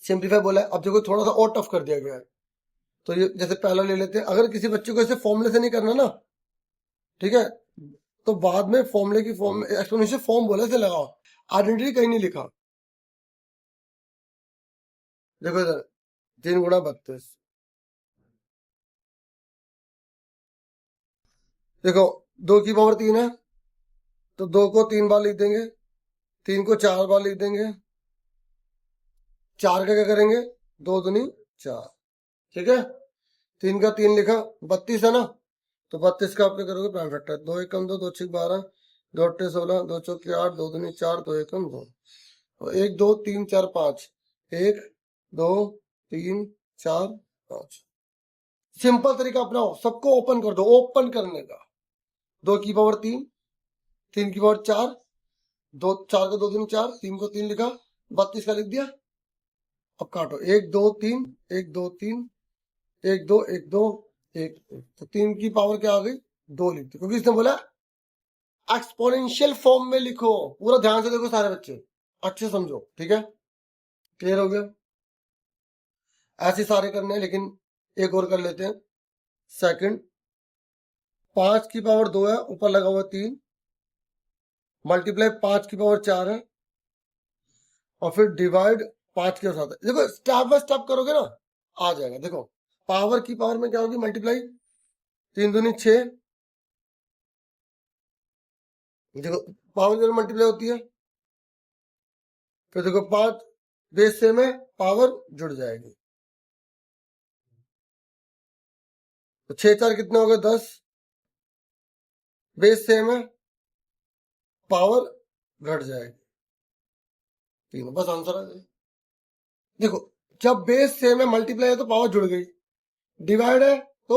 सिंप्लीफाई बोला है, अब देखो थोड़ा सा और टफ कर दिया गया है। तो ये जैसे पहला ले लेते हैं, अगर किसी बच्चे को ऐसे फॉर्मूले से नहीं करना ना, ठीक है, तो बाद में फॉर्मूले की फॉर्म एक्सपोनेंशियल फॉर्म बोला से लगाओ, आइडेंटिटी कहीं नहीं लिखा। देखो इधर 3 गुणा 32, देखो 2 की पावर 3 है तो 2 को 3 बार लिख देंगे, 3 को 4 बार लिख देंगे, 4 का क्या करेंगे, 2 दूनी 4। ठीक है, 3 का 3 लिखा, 32 है ना, तो 32 का आप क्या करोगे, प्राइम फैक्टर, 2 एकम 2, 2 6 12, 2 8 16, 2 चौके 8, 2 दूनी 4, 2 एकम 2, तो 1 2 3 4 5, 1 2 3 4 5। सिंपल तरीका अपनाओ, सबको ओपन कर दो, ओपन करने का। 2 की पावर 3, 3 की पावर 4, 2 4 को 2 दूनी 4, 3 को 3 लिखा, 32 का लिख दिया। अब काटो, 1 2 3, 1 2 3, 1 2 1 2 1, तो 3 की पावर क्या आ गई, 2 लिखते, क्योंकि इसने बोला एक्सपोनेंशियल फॉर्म में लिखो। पूरा ध्यान से देखो सारे बच्चे, अच्छे समझो। ठीक है, क्लियर हो गया। ऐसे सारे करने हैं, लेकिन एक और कर लेते हैं। सेकंड, 5 की पावर 2 है, ऊपर लगा हुआ 3, मल्टीप्लाई 5 की पावर 4 है, और फिर डिवाइड 5 के साथ है। देखो स्टेप बाय स्टेप करोगे ना, आ जाएगा। देखो पावर की पावर में क्या होगी, मल्टीप्लाई, 3 दूनी 6, देखो पावर की मल्टीप्लाई होती है, फिर देखो 5 बेस से में पावर जुड़ जाएगी, तो 6 4 कितने हो गए, 10, बेस सेम है, पावर घट जाएगी, 3, बस आंसर आ गया। देखो जब बेस सेम है, मल्टीप्लाई है तो पावर जुड़ गई, डिवाइड है तो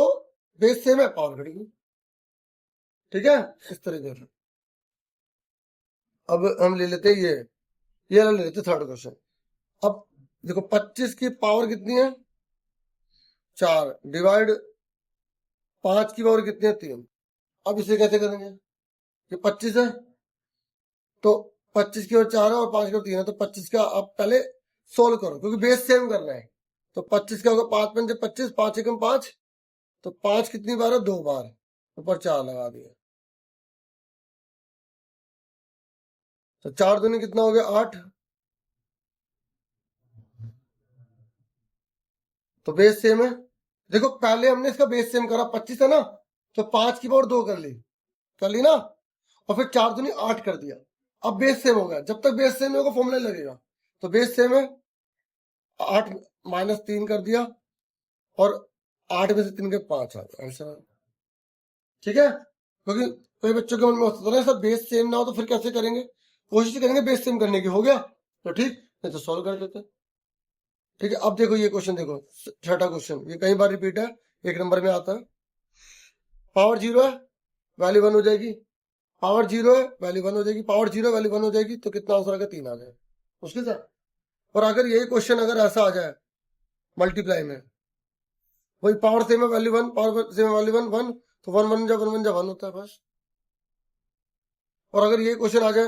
बेस सेम है, पावर घट गई। ठीक है, इस तरीके से। अब हम ले लेते हैं ये ले लेते थर्ड क्वेश्चन। अब देखो 25 की पावर कितनी है, 4, डिवाइड 5 की पावर कितनी है, 3। अब इसे कैसे करेंगे, ये 25 है तो 25 की ओर 4 है और 5 की ओर 3 है, तो 25 का आप पहले सोल्व करो, क्योंकि बेस सेम करना है। तो 25 का होगा 5 पंजे 25, 5 एकम 5, तो 5 कितनी बार है, 2 बार, ऊपर 4 लगा दिया, तो 4 दूनी कितना हो गया, 8, तो बेस सेम है। देखो पहले हमने इसका बेस सेम करा, 25 है ना, तो 5 की पावर 2 कर ली ना, और फिर 4 दूनी 8 कर दिया। अब बेस सेम हो गया, जब तक बेस सेम होगा फॉर्मूला लगेगा, तो बेस सेम है, 8 माइनस 3 कर दिया, और 8 में से 3 के 5 आ गया आंसर। ठीक है, क्योंकि कोई बच्चों के मन में होता है सर बेस सेम ना हो तो फिर कैसे करेंगे, कोशिश करेंगे बेस सेम करने की, हो गया तो ठीक, नहीं तो सॉल्व कर देते। ठीक है, अब देखो ये क्वेश्चन, देखो छठा क्वेश्चन, ये कई बार रिपीट है, 1 नंबर में आता है। पावर 0 है, वैल्यू 1 हो जाएगी, पावर 0 है, वैल्यू 1 हो जाएगी, पावर 0 वैल्यू 1 हो जाएगी, तो कितना आंसर आ गया, 3 आ गया। मुश्किल था। और अगर यही क्वेश्चन अगर ऐसा आ जाए मल्टीप्लाई में, वही पावर सेम है, वैल्यू 1, पावर सेम है, वैल्यू 1 1, तो 1 1 जब 1 1 जब 1 होता है बस। और अगर ये क्वेश्चन आ जाए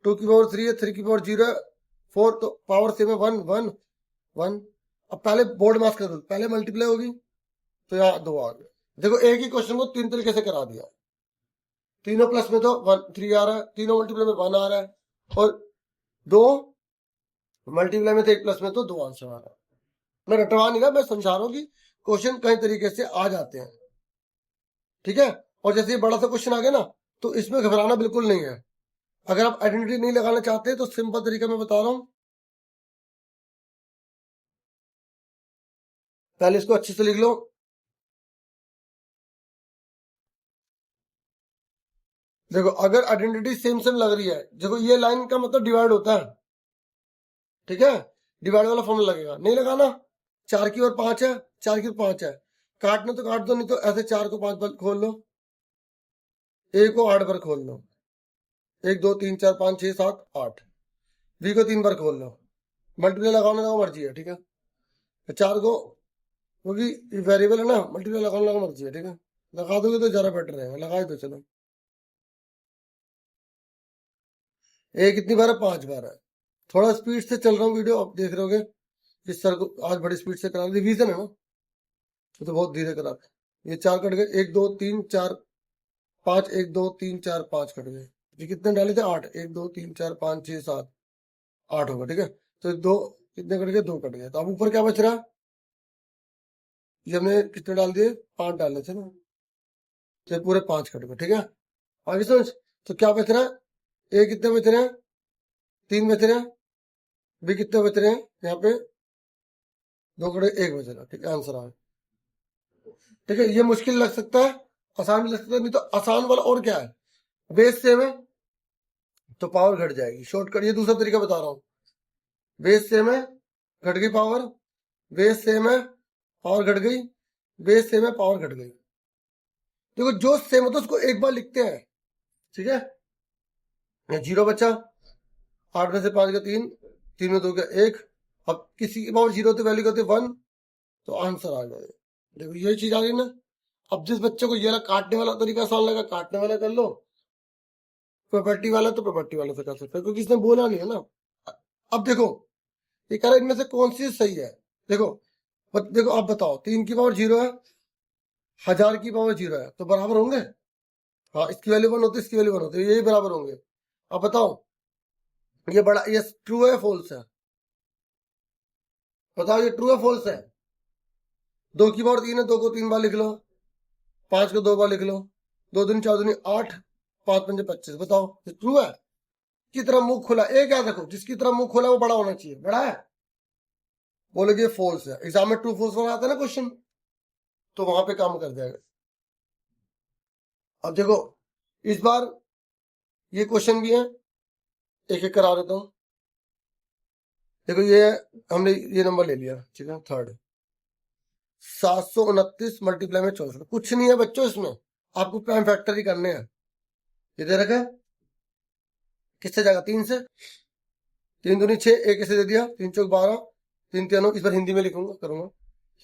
2 की पावर 3 है, 3 की पावर 0 है, 4, तो पावर सेम है 1 1 1। अब पहले बोर्ड मास कर दो, पहले मल्टीप्लाई होगी, तो यहाँ 2 आ गए। देखो एक ही क्वेश्चन को 3 तरीके से करा दिया, तीनों प्लस में तो 1 3 आ रहा है, तीनों मल्टीप्लाई में 1 आ रहा है, और 2 मल्टीप्लाई में तो 1 प्लस में तो 2 आंसर आ रहा है। मैं रटवा नहीं रहा, मैं समझा रहा हूँ कि क्वेश्चन कई तरीके से आ जाते हैं। ठीक है, और जैसे ये बड़ा सा क्वेश्चन आ गया ना, तो इसमें घबराना बिल्कुल नहीं है। अगर आप आइडेंटिटी नहीं लगाना चाहते तो सिंपल तरीका मैं बता रहा हूँ, पहले इसको अच्छे से लिख लो। देखो अगर आइडेंटिटी सेम सेम लग रही है, देखो ये लाइन का मतलब डिवाइड होता है, ठीक है, डिवाइड वाला फॉर्मूला लगेगा, नहीं लगाना। 4 की और 5 है, 4 की और 5 है, काटना तो काट दो, नहीं तो ऐसे 4 को 5 पर खोल लो, ए को 8 पर खोल लो, 1 2 3 4 5 6 7 8, बी को 3 पर खोल लो, मल्टीप्लाई लगाने का मर्जी है, ठीक है। 4 को, क्योंकि वेरिएबल है ना, मल्टीप्लाई लगाने का मर्जी है, ठीक है, लगा दोगे तो ज्यादा बेटर रहेगा, लगा दो। चलो ए कितनी बार है, 5 बार है। थोड़ा स्पीड से चल रहा हूँ वीडियो, आप देख रहे होगे कि सर को आज बड़ी स्पीड से करा, रिवीजन है ना, तो बहुत धीरे करा। ये 4 कट गए, 1 2 3 4 5, 1 2 3 4 5 कट गए। ये कितने डाले थे, 8, 1 2 3 4 5 6 7 8 होगा, ठीक है। तो 2 कितने कट गए, 2 कट गए। तो अब ऊपर क्या बच रहा है, ये हमने कितने डाल दिए, 5 डाले थे ना, तो ये पूरे 5 कट गए, ठीक है। आगे समझ, तो क्या बच रहा है, ए कितने बच रहे हैं, 3 बच रहे हैं, बी कितने बच रहे हैं, यहाँ पे 2 कट गए, 1 बच रहा है, ठीक है, आंसर आ गया। ठीक है, ये मुश्किल लग सकता है, आसान भी लग सकता है, नहीं तो आसान वाला और क्या है, बेस सेम है तो पावर घट जाएगी, शॉर्टकट, ये दूसरा तरीका बता रहा हूँ। बेस सेम है, घट गई पावर, बेस सेम है, पावर घट गई, बेस सेम है, पावर घट गई। देखो जो सेम होता है उसको एक बार लिखते हैं, ठीक है। ये 0 बचा, 8 में से 5 का 3, 3 में 2 का 1, अब किसी की पावर 0 तो वैल्यू करते 1, तो आंसर आ गया। देखो ये चीज आ गई ना। अब जिस बच्चे को ये काटने वाला तरीका आसान लगा, काटने वाला कर लो, प्रॉपर्टी वाला तो प्रॉपर्टी वाले से कर सकते हो, क्योंकि इसने बोला नहीं है ना। अब देखो ये कह रहा है इनमें से कौन सी सही है, देखो देखो आप बताओ, 3 की पावर 0 है, 1000 की पावर 0 है, तो बराबर होंगे। हाँ, इसकी वैल्यू 1 होती है, इसकी वैल्यू 1 होती है, यही बराबर होंगे। अब बताओ ये बड़ा, ये ट्रू है फॉल्स है, बताओ ये ट्रू है फॉल्स है। 2 की पावर 3 है, 2 को 3 बार लिख लो, 5 को 2 बार लिख लो, 2 दूनी 4 दूनी 8, 5 पंजे 25, बताओ ये ट्रू है। की तरह मुंह खुला, एक याद रखो, जिसकी तरह मुंह खोला वो बड़ा होना चाहिए, बड़ा है, बोलोगे फॉल्स है। एग्जाम में ट्रू फॉल्स वाला आता है ना क्वेश्चन, तो वहां पे काम कर जाएगा। अब देखो इस बार ये क्वेश्चन भी है, एक एक करा देता हूं। देखो ये हमने ये नंबर ले लिया, ठीक है, थर्ड, 729 मल्टीप्लाई में 64, कुछ नहीं है बच्चों इसमें, आपको प्राइम फैक्टर ही करने हैं। ये दे रखा है, किससे जाएगा, 3 से, 3 दूनी 6, एक ऐसे दे दिया, 3 चौक 12, 3 3 इस बार हिंदी में लिखूंगा करूंगा,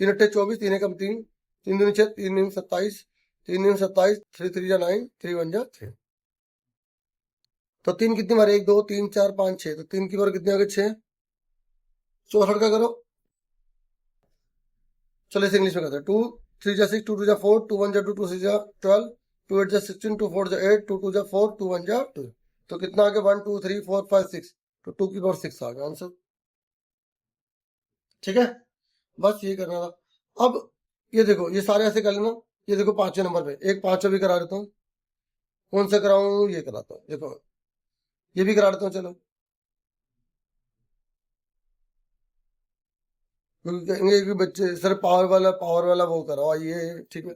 3 अट्ठे 24, 3 एकम 3, 3 दूनी 6, 3 दूनी 27, 3 दूनी 27, 3 3 जा 9, 3 1 जा 3। तो 3 कितनी बार, 1 2 3 4 5 6, तो 3 की बार कितनी आ गई, 6। 64 का करो, चलो इसे इंग्लिश में करते हैं। 2 3 जा 6, 2 2 जा 4, 2 1 जा 2, 2 6 जा 12, 2 8 जा 16, 2 4 जा 8, 2 2 जा 4, 2 1 जा 2, तो कितना आ गया, 1 2 3 4 5 6, तो 2 की पावर 6 आ गया आंसर, ठीक है। बस ये करना था। अब ये देखो ये सारे ऐसे कर लेना, ये देखो 5वें नंबर पे एक 5वां भी करा देता हूँ, कौन सा कराऊं, ये कराता हूँ, देखो ये भी करा देता हूँ, चलो, क्योंकि कहेंगे कि बच्चे सर पावर वाला वो करो, ये ठीक है।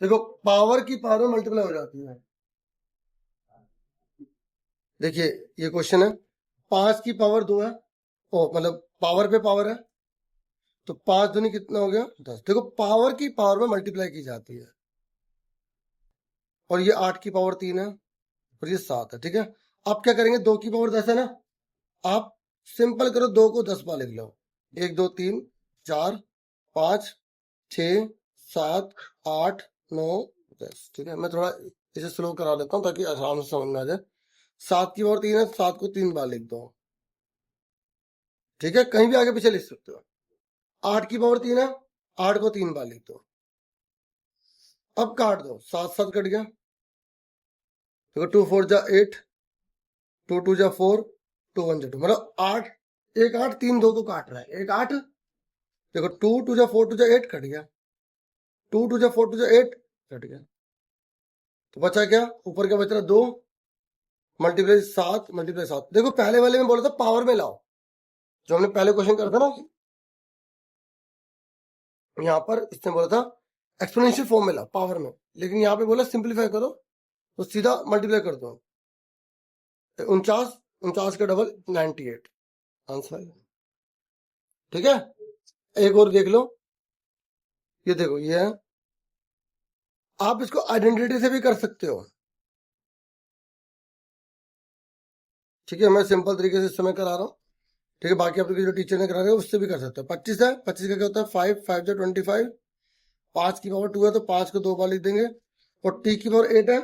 देखो पावर की पावर में मल्टीप्लाई हो जाती है, देखिए ये क्वेश्चन है, 5 की पावर 2 है, ओ मतलब पावर पे पावर है, तो 5 दूनी कितना हो गया, 10। देखो पावर की पावर में मल्टीप्लाई की जाती है, और ये 8 की पावर 3 है, और ये 7 है, ठीक है। आप क्या करेंगे, 2 की पावर 10 है ना, आप सिंपल करो, 2 को 10 बार लिख लो, 1 2 3 4 5 6 7 8 9 10, ठीक है। मैं थोड़ा इसे स्लो करा देता हूँ ताकि आराम से समझ में आ जाए। 7 की पावर 3 है, 7 को 3 बार लिख दो, ठीक है, कहीं भी आगे पीछे लिख सकते हो। 8 की पावर 3 है, 8 को 3 बार लिख दो, अब काट दो, 7 7 कट गया, देखो 2 4 जा 8, 2 2 जा 4, 2 1 जा 2, मतलब 8, एक 8 3 2 को काट रहा है, एक 8, देखो 2 2 जा 4 2 जा 8 कट गया, 2 2 जा 4 2 जा 8 कट गया, तो बचा क्या, ऊपर क्या बच रहा, 2 मल्टीप्लाई 7 मल्टीप्लाई 7। देखो पहले वाले में बोला था पावर में लाओ, जो हमने पहले क्वेश्चन करा था ना, यहाँ पर इसने बोला था एक्सपोनेंशियल फॉर्म मिला पावर में, लेकिन यहाँ पे बोला सिंप्लीफाई करो तो सीधा मल्टीप्लाई कर दो। 49 का डबल 98 आंसर है। ठीक है, एक और देख लो, ये देखो ये है, आप इसको आइडेंटिटी से भी कर सकते हो। ठीक है, मैं सिंपल तरीके से इस समय करा रहा हूँ। ठीक है, बाकी आपके जो टीचर ने करा रहे उससे भी कर सकते हो। 25 है, 25 का क्या होता है 5, 5 जो 25, 5 की पावर 2 है तो 5 को 2 बार लिख देंगे, और t की पावर 8 है,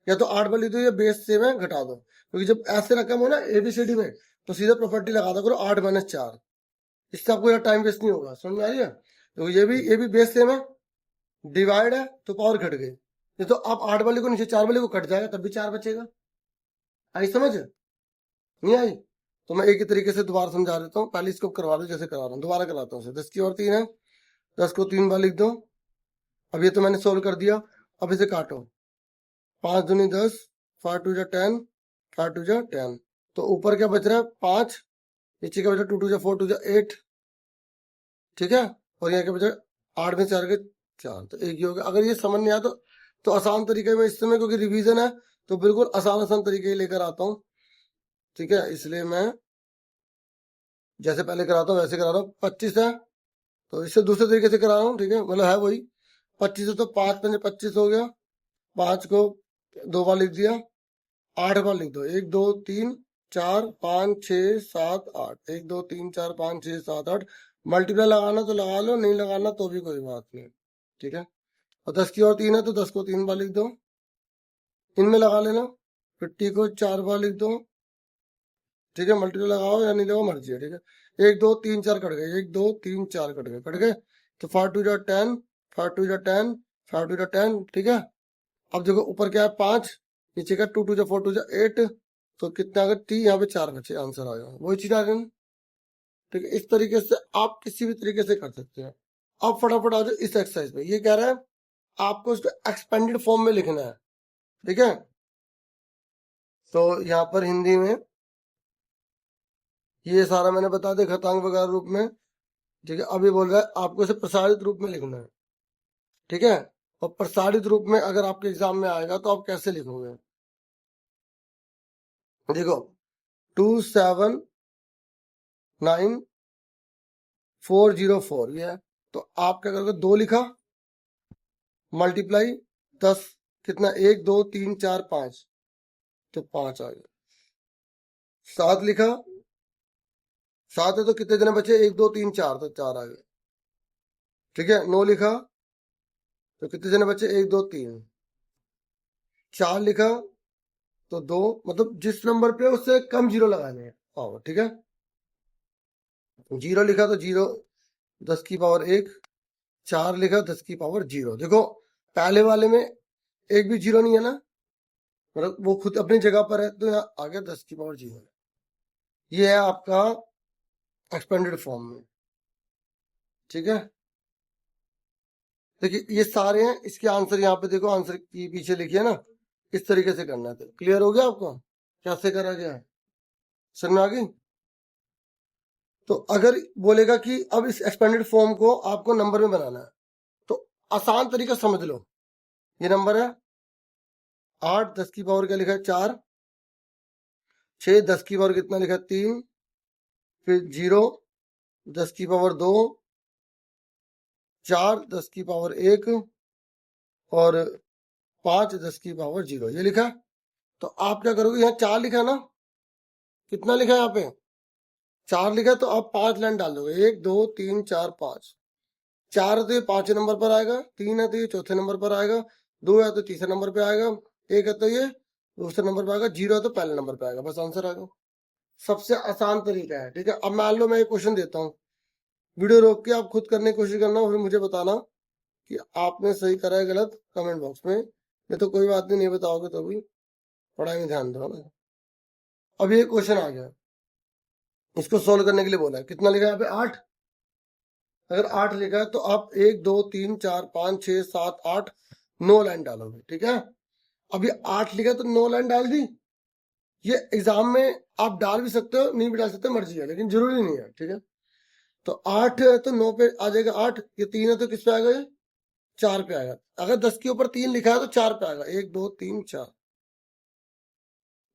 या तो 8 बार लिख दो या बेस सेम है घटा दो, क्योंकि जब ऐसे रकम हो ना एबीसीडी में तो सीधा प्रॉपर्टी लगा दो करो 8 - 4, इससे आपको यार टाइम वेस्ट नहीं होगा। समझ में आ रही है? तो ये भी बेस सेम है, डिवाइड है तो पावर घट गई, नहीं तो आप 8 वाले को नीचे 4 वाले को कट जाएगा तब भी 4 बचेगा। आई समझ नहीं आई? तो मैं एक ही तरीके से दोबारा समझा देता हूँ, पहले इसको करवा दो जैसे करा रहा हूँ, दोबारा कराता हूँ। 10 की और 3 है, 10 को 3 बार लिख दो। अब ये तो मैंने सोल्व कर दिया, अब इसे काटो, 5 दूनी 10, 5 2 10, 5 2 10, तो ऊपर क्या बच रहा है 5, नीचे क्या बचा 2 2 4 2 8। ठीक है, और यहाँ क्या बचा 8 में 4 के 4, तो एक ही हो गया। अगर ये समझ नहीं आया तो आसान तरीके में इस समय, क्योंकि रिवीजन है तो बिल्कुल आसान तरीके लेकर आता हूँ। ठीक है, इसलिए मैं जैसे पहले कराता हूँ वैसे करा रहा हूँ। 25 है तो इससे दूसरे तरीके से करा रहा हूँ। ठीक है, मतलब है वही 25 है तो 5 5 25 हो गया, 5 को 2 बार लिख दिया, 8 बार लिख दो, 1 2 3 4 5 6 7 8, 1 2 3 4 5 6 7 8, मल्टीप्लाई लगाना तो लगा लो, नहीं लगाना तो भी कोई बात नहीं। ठीक है, और 10 की और 3 है तो 10 को 3 बार लिख दो, इनमें लगा लेना, 50 को 4 बार लिख दो। ठीक है, मल्टीप्लाई लगाओ या नहीं लगाओ मर्जी है। ठीक है, 1 2 3 4 कट गए, 1 2 3 4 कट गए, तो 5 2 10, 5 2 10, 5 2 10। ठीक है, अब देखो ऊपर क्या है 5, नीचे का 2 2 4 2 8, तो कितना अगर 3, यहाँ पे 4 बचे, आंसर आएगा वही चीज आ रही है। ठीक है, इस तरीके से आप किसी भी तरीके से कर सकते हैं। अब फटाफट आ जाओ इस एक्सरसाइज पे, ये कह रहा है आपको इसको एक्सपेंडेड फॉर्म में लिखना है। ठीक है, तो यहाँ पर हिंदी में ये सारा मैंने बता दिया घातांक वगैरह रूप में। ठीक है, अभी बोल रहा है आपको इसे प्रसारित रूप में लिखना है। ठीक है, और प्रसारित रूप में अगर आपके एग्जाम में आएगा तो आप कैसे लिखोगे? देखो 279404 ये है, तो आप क्या करोगे 2 लिखा, मल्टीप्लाई 10, कितना 1 2 3 4 5, तो 5 आ गया। 7 लिखा, 7 है तो कितने जने बचे 1 2 3 4, तो 4 आ गए। ठीक है, 9 लिखा तो कितने जने बचे 1 2 3, 4 लिखा तो 2, मतलब जिस नंबर पे उससे कम जीरो लगाने हैं पावर। ठीक है, 0 लिखा तो 0 10 की पावर 1, 4 लिखा 10 की पावर 0। देखो पहले वाले में एक भी 0 नहीं है ना, मतलब वो खुद अपनी जगह पर है, तो यहाँ आ गया 10 की पावर 0। ये है आपका एक्सपेंडेड फॉर्म में। ठीक है, देखिए ये सारे हैं, इसके आंसर यहाँ पे देखो, आंसर की पीछे लिखिए ना, इस तरीके से करना है। तो क्लियर हो गया आपको कैसे करा गया है? समझ में आ गई? तो अगर बोलेगा कि अब इस एक्सपेंडेड फॉर्म को आपको नंबर में बनाना है, तो आसान तरीका समझ लो, ये नंबर है 8 10 की पावर क्या लिखा है 4, 6 10 की पावर कितना लिखा है 3, फिर 0 10 की पावर 2, 4 10 की पावर 1, और 5 10 की पावर 0, ये लिखा। तो आप क्या करोगे, यहाँ 4 लिखा ना, कितना लिखा है यहाँ पे 4 लिखा, तो आप 5 लाइन डाल दोगे, 1 2 3 4 5, 4 है तो ये 5 नंबर पर आएगा, 3 है तो ये चौथे नंबर पर आएगा, 2 है तो तीसरे नंबर पे आएगा, 1 है तो ये दूसरे नंबर पे आएगा, 0 है तो पहले नंबर पे आएगा, बस आंसर आएगा। सबसे आसान तरीका है। ठीक है, अब मान लो मैं एक क्वेश्चन देता हूँ, वीडियो रोक के आप खुद करने की कोशिश करना, फिर मुझे बताना कि आपने सही करा है गलत, कमेंट बॉक्स में। नहीं तो कोई बात नहीं बताओगे तो भी पढ़ाई में ध्यान दो ना। अब ये क्वेश्चन आ गया, इसको सोल्व करने के लिए बोला है, कितना लिखा है यहाँ पे 8, अगर 8 लिखा है तो आप 1 2 3 4 5 6 7 8 9 लाइन डालोगे। ठीक है, अभी 8 लिखा तो 9 लाइन डाल दी। ये एग्जाम में आप डाल भी सकते हो, नहीं भी डाल सकते, मर्जी है, लेकिन जरूरी नहीं है। ठीक है, तो 8 है तो 9 पे आ जाएगा 8, ये 3 है तो किस पे आएगा, ये 4 पे आएगा। अगर 10 के ऊपर 3 लिखा है तो 4 पे आएगा, 1 2 3 4।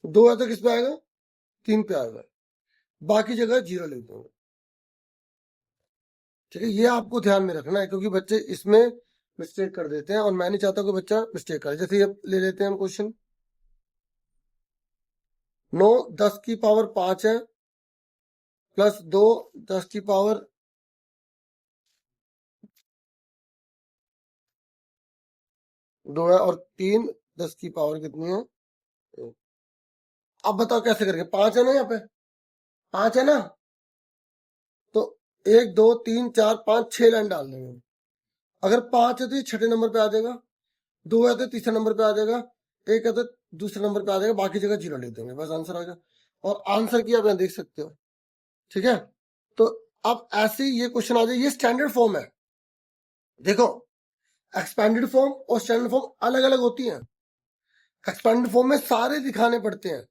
2 है तो किस पे आएगा, 3 पे आएगा, बाकी जगह 0 लिख देंगे। ठीक है, ये आपको ध्यान में रखना है क्योंकि बच्चे इसमें मिस्टेक कर देते हैं और मैं नहीं चाहता कोई बच्चा मिस्टेक करे। जैसे ये ले लेते हैं हम क्वेश्चन, 9 10 की पावर 5 है, प्लस 2 10 की पावर 2 है, और 3 10 की पावर कितनी है, अब बताओ कैसे करेंगे। 5 है ना, यहाँ पे 5 है ना, तो 1 2 3 4 5 6 लाइन डाल देंगे। अगर 5 है तो ये छठे नंबर पे आ जाएगा, 2 है तो तीसरे नंबर पे आ जाएगा, 1 है तो दूसरे नंबर पे आ जाएगा, बाकी जगह 0 लिख देंगे, बस आंसर आ गया। और आंसर की आप यहाँ देख सकते हो। ठीक है, तो अब ऐसे ये क्वेश्चन आ जाए, ये स्टैंडर्ड फॉर्म है। देखो, एक्सपेंडेड फॉर्म और स्टैंडर्ड फॉर्म अलग अलग होती हैं। एक्सपेंडेड फॉर्म में सारे दिखाने पड़ते हैं,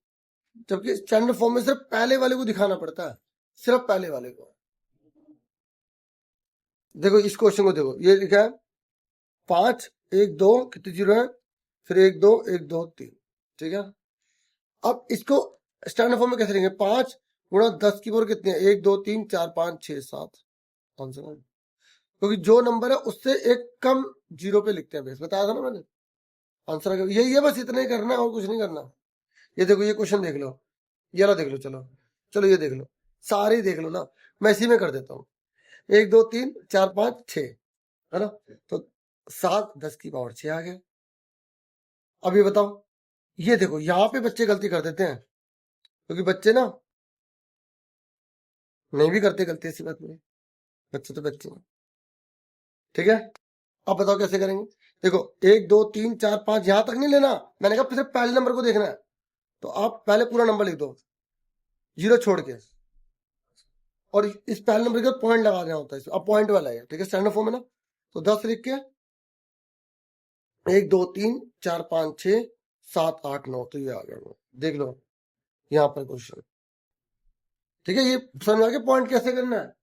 जबकि स्टैंडर्ड फॉर्म में सिर्फ पहले वाले को दिखाना पड़ता है, सिर्फ पहले वाले को। देखो इस क्वेश्चन को देखो, ये लिखा है 5 1 2 कितने 0 है, फिर 1 2 1 2 3। ठीक है, अब इसको स्टैंडर्ड फॉर्म में कैसे लिखेंगे, 5 गुणा 10 की पावर कितनी है, 1 2 3 4 5 6 7 आंसर है। क्योंकि जो नंबर है उससे एक कम 0 पे लिखते हैं, बेस बताया था ना मैंने, आंसर आ गया। ये बस इतना ही करना है और कुछ नहीं करना। ये देखो, ये क्वेश्चन देख लो, ये वाला देख लो, चलो चलो ये देख लो, सारे देख लो ना, मैं इसी में कर देता हूँ। 1 2 3 4 5 6 है ना, तो 7 10 की पावर 6 आ गया। अब ये बताओ, ये देखो यहाँ पे बच्चे गलती कर देते हैं, क्योंकि बच्चे ना नहीं भी करते गलती, ऐसी बात नहीं, बच्चे तो बच्चे हैं। ठीक है, अब बताओ कैसे करेंगे। देखो 1 2 3 4 5 यहां तक नहीं लेना, मैंने कहा सिर्फ पहले नंबर को देखना है, तो आप पहले पूरा नंबर लिख दो 0 छोड़ के, और इस पहले नंबर के पॉइंट लगा देना होता है, अब पॉइंट वाला है। ठीक है, स्टैंडर्ड फॉर्म है ना, तो 10 लिख के 1 2 3 4 5 6 7 8 9, तो ये आ गया, देख लो यहाँ पर क्वेश्चन। ठीक है, ये समझ आ गया पॉइंट कैसे करना है।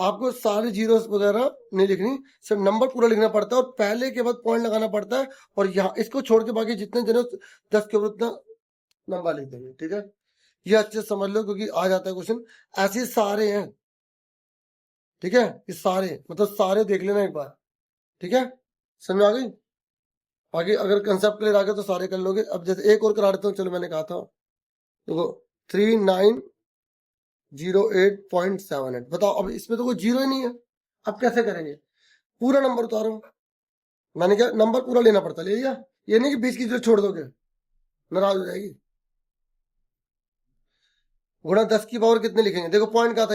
आपको सारे जीरोस वगैरह नहीं लिखनी, सिर्फ नंबर पूरा लिखना पड़ता है और पहले के बाद पॉइंट लगाना पड़ता है, और यहाँ इसको छोड़ के बाकी जितने जने 10 के ऊपर उतना नंबर लिख देंगे। ठीक है, ये अच्छे से समझ लो क्योंकि आ जाता है क्वेश्चन, ऐसे सारे हैं। ठीक है, ये सारे मतलब सारे देख लेना एक बार। ठीक है, समझ आ गई। बाकी अगर कंसेप्ट क्लियर आ गया तो सारे कर लोगे। अब जैसे एक और करा देता हूँ, चलो मैंने कहा था देखो 3908.78, बताओ अब इसमें तो कोई जीरो ही नहीं है, अब कैसे करेंगे। पूरा नंबर उतारो, मैंने क्या नंबर पूरा लेना पड़ता, ले लिया, ये नहीं कि बीच की जीरो छोड़ दोगे, नाराज हो जाएगी। गुणा 10 की पावर कितने लिखेंगे, देखो पॉइंट कहा था,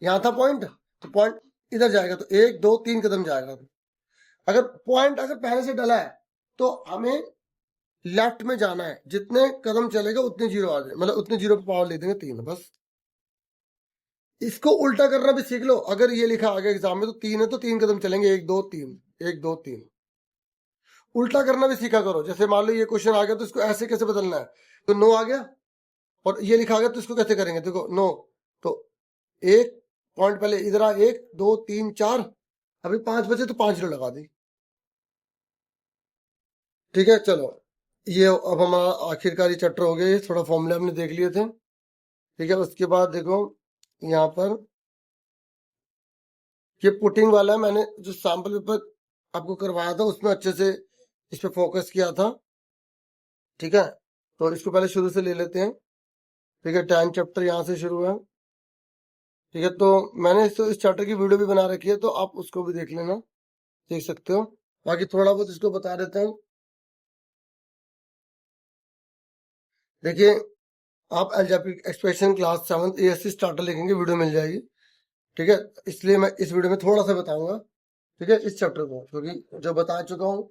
यहाँ था पॉइंट, तो पॉइंट इधर जाएगा तो 1 2 3 कदम जाएगा। अगर पॉइंट अगर पहले से डला है तो हमें लेफ्ट में जाना है, जितने कदम चलेगा उतने जीरो आ जाए, मतलब उतने जीरो पे पावर ले देंगे 3, बस। इसको उल्टा करना भी सीख लो, अगर ये लिखा आ गया एग्जाम में तो 3 है तो 3 कदम चलेंगे, 1 2 3 1 2 3। उल्टा करना भी सीखा करो, जैसे मान लो ये क्वेश्चन आ गया तो इसको ऐसे कैसे बदलना है, तो 9 आ गया और ये लिखा आ गया तो इसको कैसे करेंगे, देखो 9 तो एक पॉइंट पहले इधर आ, 1 2 3 4, अभी 5 बचे तो 5 जीरो लगा दी। ठीक है, चलो ये अब हमारा आखिरकार चैप्टर हो गया, ये थोड़ा फॉर्मूले हमने देख लिए थे। ठीक है, उसके बाद देखो यहाँ पर ये पुटिंग वाला है, मैंने जो सैंपल पेपर आपको करवाया था उसमें अच्छे से इस पे फोकस किया था। ठीक है, तो इसको पहले शुरू से ले लेते हैं। ठीक है, 10 चैप्टर यहाँ से शुरू है। ठीक है, तो मैंने इस चैप्टर की वीडियो भी बना रखी है, तो आप उसको भी देख लेना, देख सकते हो। बाकी थोड़ा बहुत इसको बता देता हूँ। देखिए, आप algebraic expression class 7th ASC starter लिखेंगे, वीडियो मिल जाएगी। ठीक है, इसलिए मैं इस वीडियो में थोड़ा सा बताऊंगा। ठीक है, इस चैप्टर को, क्योंकि जो बता चुका हूँ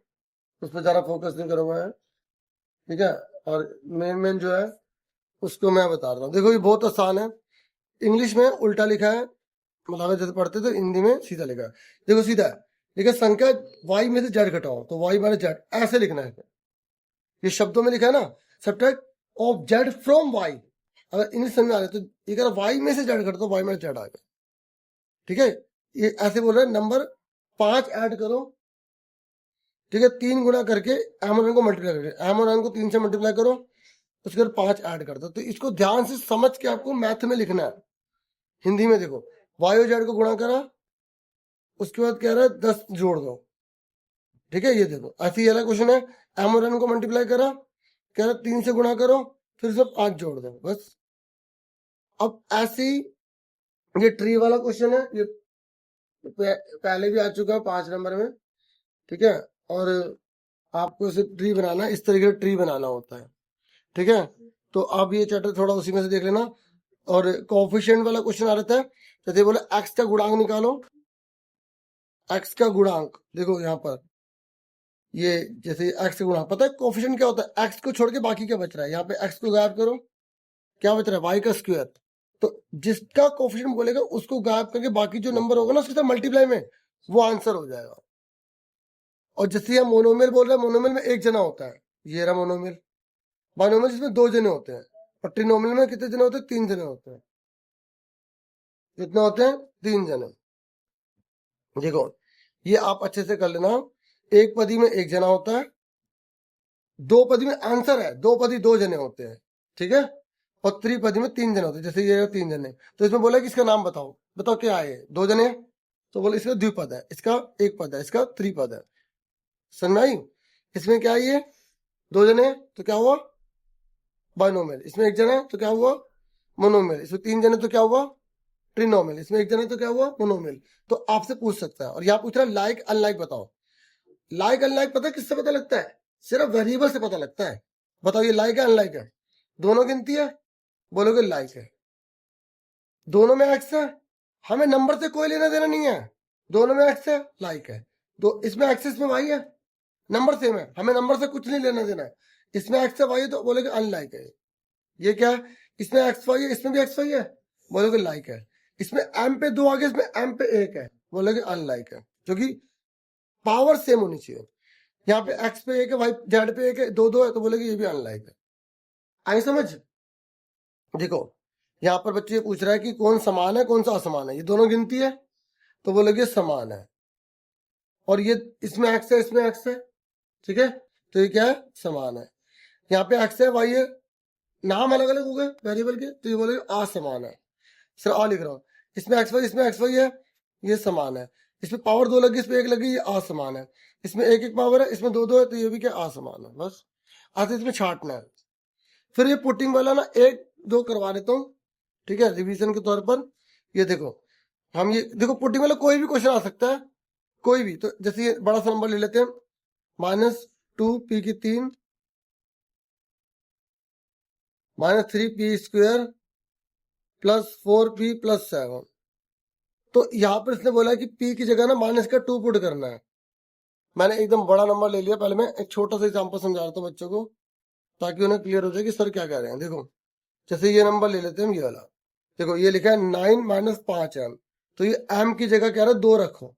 उस पर ज़्यादा फोकस नहीं करूँगा है। ठीक है, और मेन जो है उसको मैं बता रहा हूँ। देखो ये बहुत आसान है, इंग्लिश में उल्टा लिखा है, मतलब जैसे पढ़ते तो हिंदी में सीधा लिखा है। देखो सीधा है, देखिए संख्या y में से z घटाओ, तो y माइनस z ऐसे लिखना है। ये शब्दों में लिखा है ना, subtract of z from y, अगर इंग्लिश समझ में आ रहा है तो ये कह रहा y में से z कर दो, y में z आ गया, ठीक है। ये ऐसे बोल रहे हैं नंबर 5 ऐड करो, ठीक है, 3 गुना करके m और n को मल्टीप्लाई करके, m और n को 3 से मल्टीप्लाई करो, उसके बाद 5 ऐड कर दो। तो इसको ध्यान से समझ के आपको मैथ में लिखना है। हिंदी में देखो, y और z को गुणा करा, उसके बाद कह रहा है 10 जोड़ दो, ठीक है। ये देखो ऐसे ही वाला क्वेश्चन है, m और n को मल्टीप्लाई करा, कह रहा है 3 से गुणा करो, फिर से 5 जोड़ दो, बस। अब ऐसे ही ये ट्री वाला क्वेश्चन है, ये पहले भी आ चुका है 5 नंबर में, ठीक है। और आपको इसे ट्री बनाना, इस तरीके से ट्री बनाना होता है, ठीक है। तो आप ये चैप्टर थोड़ा उसी में से देख लेना। और कोएफिशिएंट वाला क्वेश्चन आ रहता है, जैसे बोले x का गुणांक निकालो, x का गुणांक देखो यहाँ पर, ये जैसे x का गुणांक, पता है कोएफिशिएंट क्या होता है, x को छोड़ के बाकी क्या बच रहा है, यहाँ पे x को गायब करो, क्या बच रहा है, y का स्क्वायर। तो जिसका कोएफिशिएंट बोलेगा उसको गायब करके बाकी जो नंबर होगा ना उसके साथ मल्टीप्लाई में, वो आंसर हो जाएगा। और जैसे हम मोनोमियल बोल रहे हैं, मोनोमियल में एक जना होता है, ये रहा मोनोमियल। बाइनोमियल जिसमें 2 जने होते हैं, और ट्रिनोमियल में कितने जने होते हैं, 3 जने होते हैं। कितने होते हैं, 3 जने। देखो ये आप अच्छे से कर लेना, एक पदी में एक जना होता है, दो पदी में आंसर है, दो पदी 2 जने होते हैं, ठीक है। और त्रिपदी में 3 जने होते हैं, जैसे ये 3 जने। तो इसमें बोला कि इसका नाम बताओ, बताओ क्या है, 2 जने, तो बोले इसका द्विपद है, इसका एक पद है, इसका त्रिपद है, समझ में आई। इसमें क्या है, ये 2 जने तो क्या हुआ, बाइनोमियल। इसमें एक जने तो क्या हुआ, मोनोमियल। इसमें 3 जने तो क्या हुआ, ट्रिनोमियल। इसमें एक जने तो क्या हुआ, मोनोमियल। तो आपसे पूछ सकता है। और यहाँ पूछ रहा है लाइक अनलाइक बताओ। लाइक अनलाइक पता है किससे पता लगता है, सिर्फ वेरिएबल से पता लगता है। बताओ ये लाइक है अनलाइक है, दोनों गिनती है, बोलोगे लाइक है। दोनों में एक्स है, हमें नंबर से कोई लेना देना नहीं है, दोनों में एक्स है, लाइक है। तो इसमें एक्स इसमें वाई है, नंबर सेम है, हमें नंबर से कुछ नहीं लेना देना है। इसमें एक्स है वाई है, तो बोलोगे अनलाइक है। ये क्या है, इसमें एक्स वाई है, इसमें भी एक्स वाई है, बोलोगे लाइक है। इसमें एम पे 2 आगे, इसमें एम पे 1 है, बोलोगे अनलाइक है, क्योंकि पावर सेम होनी चाहिए। यहाँ पे एक्स पे 1 है, वाई जेड पे 1 है, 2 है, तो बोलेगे ये भी अनलाइक है। आई समझ। देखो यहाँ पर बच्चे ये पूछ रहा है कि कौन समान है कौन सा असमान है, ये दोनों गिनती है, तो बोलोगे समान है। और ये इसमें एक्स है, इसमें एक्स है, ठीक है, तो ये क्या है, समान है। यहाँ पे एक्स है वाई है, नाम अलग अलग हो गए वेरिएबल के, तो ये बोलेगे असमान है। सर आ लिख रहा हूँ, इसमें एक्स वाई है, ये समान है। इसमें पावर 2 लगी, इसमें 1 लगी, ये असमान है। इसमें 1 पावर है, इसमें 2 है, तो ये भी क्या असमान है। बस आज इसमें छांटना है। फिर ये पुटिंग वाला ना 1-2 करवा देता हूँ, ठीक है, रिवीजन के तौर पर। ये देखो हम ये देखो पुटिंग वाला कोई भी क्वेश्चन आ सकता है, कोई भी। तो जैसे ये बड़ा सा नंबर ले लेते हैं, -2p की 3 -3p² +4p +7। तो यहाँ पर इसने बोला कि p की जगह ना -2 पुट करना है। मैंने एकदम बड़ा नंबर ले लिया। पहले मैं एक छोटा सा एग्जाम्पल समझा रहा था बच्चों को, ताकि उन्हें क्लियर हो जाए कि सर क्या कह रहे हैं। देखो जैसे ये नंबर ले लेते हैं, ये वाला देखो, ये लिखा है 9 - 5m, तो ये m की जगह क्या है 2 रखो,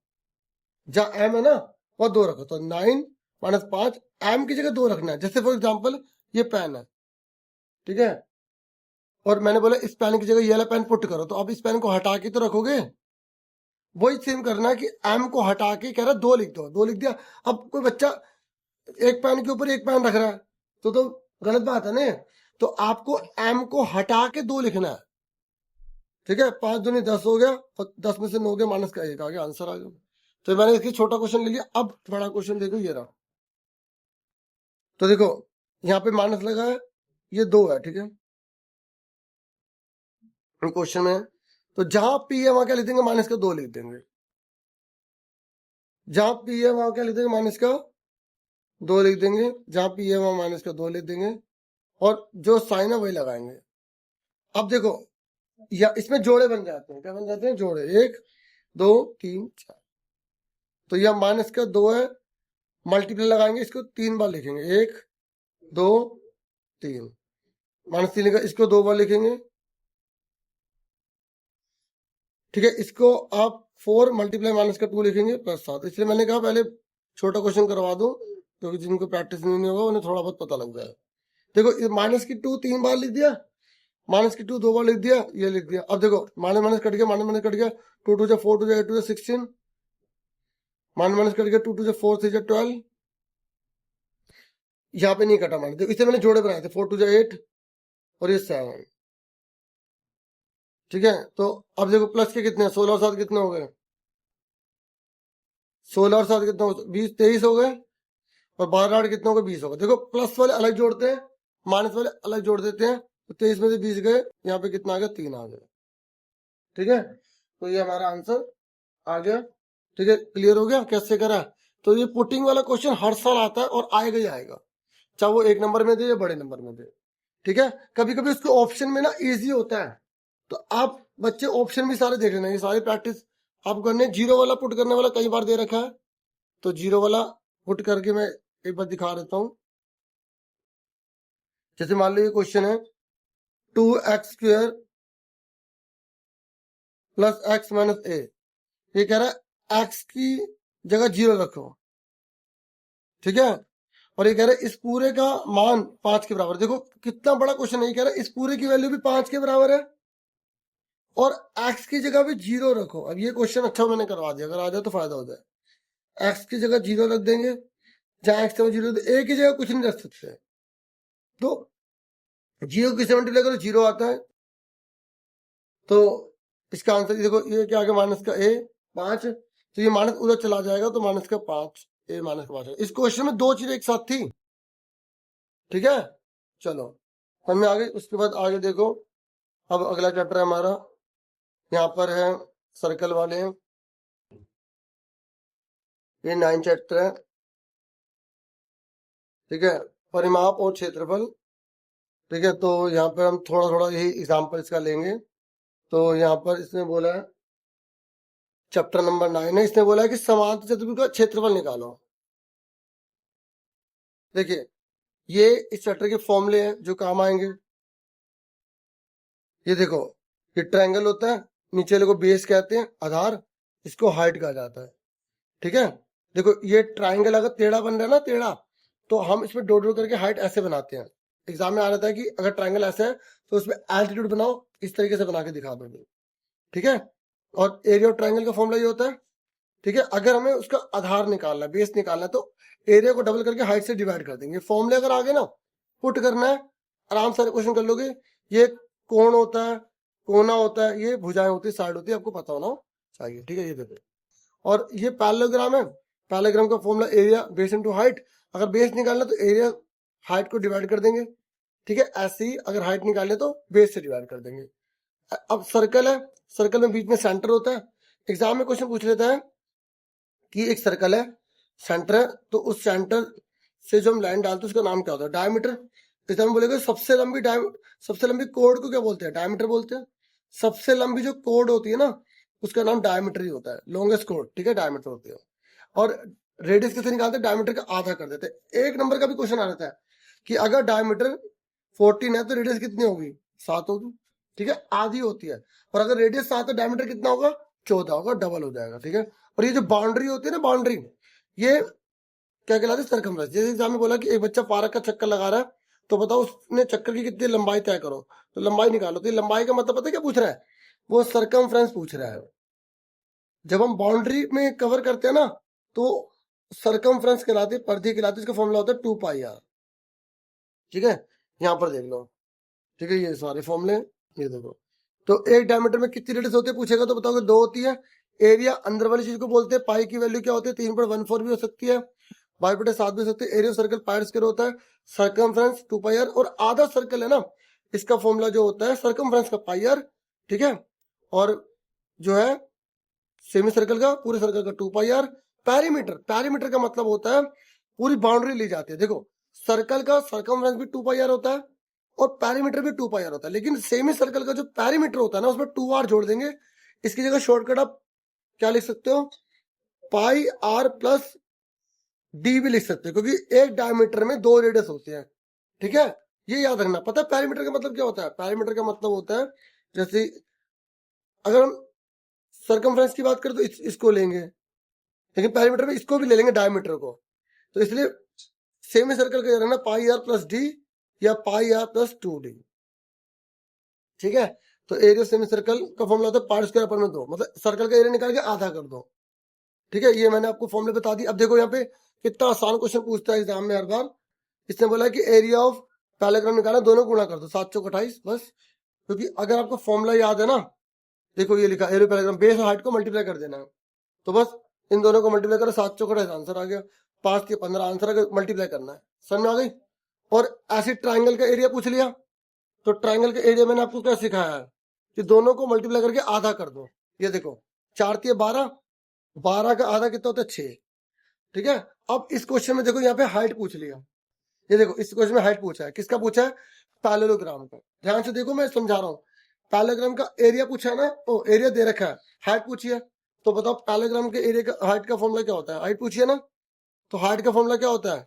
जहां m है ना वो 2 रखो। तो 9 - 5 m की जगह 2 रखना है। जैसे फॉर एग्जाम्पल ये पेन है, ठीक है, और मैंने बोला इस पेन की जगह ये वाला पेन पुट करो, तो अब इस पेन को हटा के तो रखोगे। वही सेम करना है कि m को हटा के कह रहा 2 लिख दो, 2 लिख दिया। अब कोई बच्चा एक पेन के ऊपर एक पेन रख रहा है, तो गलत बात है ना। तो आपको m को हटा के 2 लिखना है, ठीक है। 5 दूनी 10 हो गया, और 10 में से 9 गया, माइनस का 1 आ गया, आंसर आ गया। तो मैंने इसकी छोटा क्वेश्चन ले लिया। अब बड़ा क्वेश्चन देखो, ये रहा। तो देखो यहाँ पे माइनस लगा है, ये 2 है, ठीक है, क्वेश्चन में। तो जहां p है वहां क्या लिख देंगे, माइनस का 2 लिख देंगे। जहां p है वहां क्या लिख देंगे, माइनस का 2 लिख देंगे। जहां p है वहां माइनस का 2 लिख देंगे, और जो साइन है वही लगाएंगे। अब देखो या इसमें जोड़े बन जाते हैं, क्या बन जाते हैं, जोड़े, 1 2 3 4। तो यह माइनस का 2 है, मल्टीप्लाई लगाएंगे, इसको 3 बार लिखेंगे, 1 2 3, -3 लिखा, इसको 2 बार लिखेंगे, ठीक है। इसको आप 4 × माइनस का 2 लिखेंगे +7। इसलिए मैंने कहा पहले छोटा क्वेश्चन करवा दूं, क्योंकि जिनको प्रैक्टिस नहीं होगा उन्हें थोड़ा बहुत पता लग जाए। देखो माइनस की 2 3 बार लिख दिया, माइनस की 2 2 बार लिख दिया, ये लिख दिया। अब देखो माइनस माइनस कट गया, माइनस माइनस कट गया, 2 2 जा 4 2 जा 8 2 जा 16, माइनस माइनस कट गया, 2 2 जा 4 3 जा 12, यहाँ पे नहीं कटा माइनस, देखो इसे मैंने जोड़े बनाए थे, 4 2 जा 8 और ये 7, ठीक है। तो अब देखो प्लस के कितने, 16 और 7 कितने हो गए, 16 और 7 कितने हो गए, 20 23 हो गए, और 12 8 कितने हो गए, 20 हो गए। देखो प्लस वाले अलग जोड़ते हैं, माइनस वाले अलग जोड़ देते हैं, तो 23 में से 20 गए, यहाँ पे कितना आ गया, 3 आ गया, ठीक है। तो ये हमारा आंसर आ गया, ठीक है। क्लियर हो गया कैसे करा। तो ये पुटिंग वाला क्वेश्चन हर साल आता है और आएगा ही आएगा, चाहे वो 1 नंबर में दे या बड़े नंबर में दे, ठीक है। कभी कभी उसके ऑप्शन में ना इजी होता है, तो आप बच्चे ऑप्शन भी सारे देख लेना, ये सारी प्रैक्टिस आप करने। जीरो वाला पुट करने वाला कई बार दे रखा है, तो जीरो वाला पुट करके मैं एक बार दिखा देता हूं। जैसे मान लो ये क्वेश्चन है 2x² plus x minus a, ये कह रहा है x की जगह 0 रखो, ठीक है। और ये कह रहा है इस पूरे का मान 5 के बराबर। देखो कितना बड़ा क्वेश्चन है, ये कह रहा है इस पूरे की वैल्यू भी 5 के बराबर है और x की जगह भी 0 रखो। अब ये क्वेश्चन अच्छा मैंने करवा दिया, अगर आ जाए तो फायदा हो जाए। x की जगह 0 रख देंगे, जहां x 0 a की जगह कुछ नहीं रख सकते, तो 0 की 70 लेकर 0 आता है। तो इसका आंसर देखो, ये क्या आ गया, माइनस का a 5, तो ये माइनस उधर चला जाएगा, तो माइनस का 5 a माइनस का 5। इस क्वेश्चन में 2 चीजें एक साथ थी, ठीक है। चलो हम में आ गए। उसके बाद आगे देखो, अब अगला चैप्टर है हमारा, यहाँ पर है सर्कल वाले, ये 9 चैप्टर है, ठीक है। परिमाप और क्षेत्रफल, ठीक है। तो यहाँ पर हम थोड़ा थोड़ा यही एग्जाम्पल इसका लेंगे। तो यहाँ पर इसने बोला है, चैप्टर नंबर 9 है, इसने बोला है कि समांतर चतुर्भुज का क्षेत्रफल निकालो। देखिए ये इस चैप्टर के फॉर्मूले हैं जो काम आएंगे। ये देखो, ये ट्रायंगल होता है, नीचे वाले को बेस कहते हैं, आधार, इसको हाइट कहा जाता है, ठीक है। देखो ये ट्रायंगल अगर टेढ़ा बन रहा है ना, टेढ़ा, तो हम इसमें डॉट डॉट करके हाइट ऐसे बनाते हैं। एग्जाम में आ रहा था कि अगर ट्रायंगल ऐसा है तो उसमें एल्टीट्यूड बनाओ, इस तरीके से बना के दिखा दोगे, ठीक है। और एरिया ऑफ ट्रायंगल का फॉर्मूला ये होता है, ठीक है। अगर हमें उसका आधार निकालना है, बेस निकालना है, तो एरिया को डबल करके हाइट से डिवाइड कर देंगे। फॉर्मूले अगर आगे ना पुट करना है, आराम से क्वेश्चन कर लोगे। ये कोण होता है, कोना होता है, ये भुजाएं होती है, साइड होती है, आपको पता होना चाहिए, ठीक है। ये देखो, और ये पैरेललोग्राम है, पैरेललोग्राम का formula area base into height. अगर बेस निकालना तो एरिया हाइट को डिवाइड कर देंगे, ठीक है। ऐसे ही अगर हाइट निकालने तो बेस से डिवाइड कर देंगे। अब सर्कल है, सर्कल में बीच में सेंटर होता है। एग्जाम में क्वेश्चन पूछ लेता है कि एक सर्कल है, सेंटर है, तो उस सेंटर से जो हम लाइन डालते हैं उसका नाम क्या होता है, डायमीटर। एग्जाम में बोलेगा सबसे लंबी कोड को क्या बोलते हैं, डायमीटर बोलते हैं। सबसे लंबी जो कोड होती है ना, उसका नाम डायमीटर ही होता है, लॉन्गेस्ट कोड, ठीक है, डायमीटर होती है। और रेडियस कैसे निकालते हैं, डायमीटर का आधा कर देते हैं। 1 नंबर का भी क्वेश्चन आ जाता है कि अगर डायमीटर 14 है तो रेडियस कितनी होगी, 7 होगी, ठीक है, आधी होती है। और अगर रेडियस 7 है, डायमीटर कितना होगा, 14 होगा, डबल हो जाएगा, ठीक है। और ये जो बाउंड्री होती है ना, बाउंड्री, ये क्या कहलाती है, सर्कमफ्रेंस। जैसे एग्जाम में बोला कि एक बच्चा पार्क का चक्कर लगा रहा है, तो बताओ उसने चक्कर की कितनी लंबाई तय करो, तो लंबाई निकालो। तो लंबाई का मतलब पता है क्या पूछ रहा है, वो सर्कमफ्रेंस पूछ रहा है। जब हम बाउंड्री में कवर करते हैं ना, तो सर्कमफ्रेंस कहलाती है, परिधि कहलाती है, इसका फॉर्मूला होता है 2πr, ठीक है। यहाँ पर देख लो, ठीक है, ये सारे फॉर्मूले, ये देखो। तो एक डायमीटर में कितनी रेडियस होती है पूछेगा, तो बताओगे 2 होती है। एरिया अंदर वाली चीज को बोलते हैं, पाई की वैल्यू क्या होती है, 3.14 भी हो सकती है, 5/7 भी हो सकती है। एरिया सर्कल पाई स्क्वायर होता है, सर्कमफ्रेंस 2πr, और आधा सर्कल है ना, इसका फॉर्मूला जो होता है सर्कमफ्रेंस का πr, ठीक है। और जो है सेमी सर्कल का, पूरे सर्कल का 2πr। पैरीमीटर का मतलब होता है पूरी बाउंड्री ली जाती है। देखो सर्कल का सर्कमफ्रेंस भी 2πr होता है और पैरीमीटर भी 2πr होता है, लेकिन सेमी सर्कल का जो पैरीमीटर होता है ना, उसमें 2r जोड़ देंगे। इसकी जगह शॉर्टकट आप क्या लिख सकते हो, πr प्लस d भी लिख सकते हो, क्योंकि एक डायमीटर में 2 रेडियस होते हैं, ठीक है। ये याद रखना। पता है पैरीमीटर का मतलब क्या होता है, पैरीमीटर का मतलब होता है, जैसे अगर हम सर्कमफ्रेंस की बात करें तो इसको लेंगे, लेकिन पैरीमीटर में इसको भी ले लेंगे, डायमीटर को। तो इसलिए सेमी सर्कल का रहना πr प्लस d या πr प्लस 2d, ठीक है। तो एरिया सेमी सर्कल का फॉर्मूला होता है पार्ट स्क्वायर पर में 2, मतलब सर्कल का एरिया निकाल के आधा कर दो। ठीक है, ये मैंने आपको फॉर्मूले बता दी। अब देखो यहाँ पे कितना आसान क्वेश्चन पूछता है एग्जाम में हर बार। इसने बोला कि एरिया ऑफ पैरालेलोग्राम निकालना, दोनों गुणा कर दो 7 चौक 28 बस। क्योंकि अगर आपको फॉर्मूला याद है ना, देखो ये लिखा एरिया पैरालेलोग्राम बेस और हाइट को मल्टीप्लाई कर देना है, तो बस इन दोनों को मल्टीप्लाई करो 7 चौक 28 आंसर आ गया। 5 के 15 आंसर मल्टीप्लाई करना है, समझ में आ गई। और ऐसे ट्राइंगल का एरिया पूछ लिया, तो ट्राइंगल का एरिया मैंने आपको क्या सिखाया है कि दोनों को मल्टीप्लाई करके आधा कर दो। ये देखो 4 के 12, 12 का आधा कितना होता है 6। ठीक है, अब इस क्वेश्चन में देखो यहाँ पे हाइट पूछ लिया। ये देखो इस क्वेश्चन में हाइट पूछा है, किसका पूछा है? पैरेललोग्राम का। ध्यान से देखो मैं समझा रहा हूँ। पैरेललोग्राम का एरिया पूछा है ना, ओ एरिया दे रखा है, हाइट पूछी है। तो बताओ पैरेललोग्राम के एरिया का हाइट का फॉर्मूला क्या होता है? हाइट पूछिए ना, तो हाइट का फॉर्मूला क्या होता है?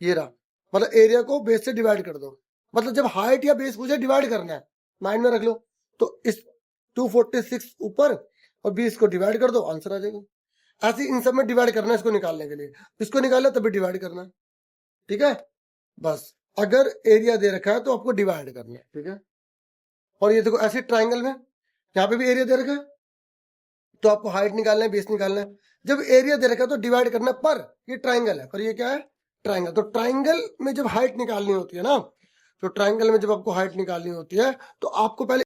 ये रहा, मतलब एरिया को बेस से डिवाइड कर दो। मतलब जब हाइट या बेस पूछे डिवाइड करना है, माइंड में रख लो। तो इस 246 ऊपर और 20 को डिवाइड कर दो, आंसर आ जाएगा। ऐसे इन सब में डिवाइड करना है इसको निकालने के लिए, इसको निकालना तभी डिवाइड करना है। ठीक है, बस अगर एरिया दे रखा है तो आपको डिवाइड करना है। ठीक है, और ये देखो ऐसे ट्राइंगल में यहाँ पे भी एरिया दे रखा है, तो आपको हाइट निकालना है, बेस निकालना है। जब एरिया दे रखा है तो डिवाइड करना है, पर ये ट्राइंगल है, पर ये क्या है? ट्राइंगल। तो ट्राइंगल में जब हाइट निकालनी होती है ना, तो ट्राइंगल में जब आपको हाइट निकालनी होती है तो आपको पहले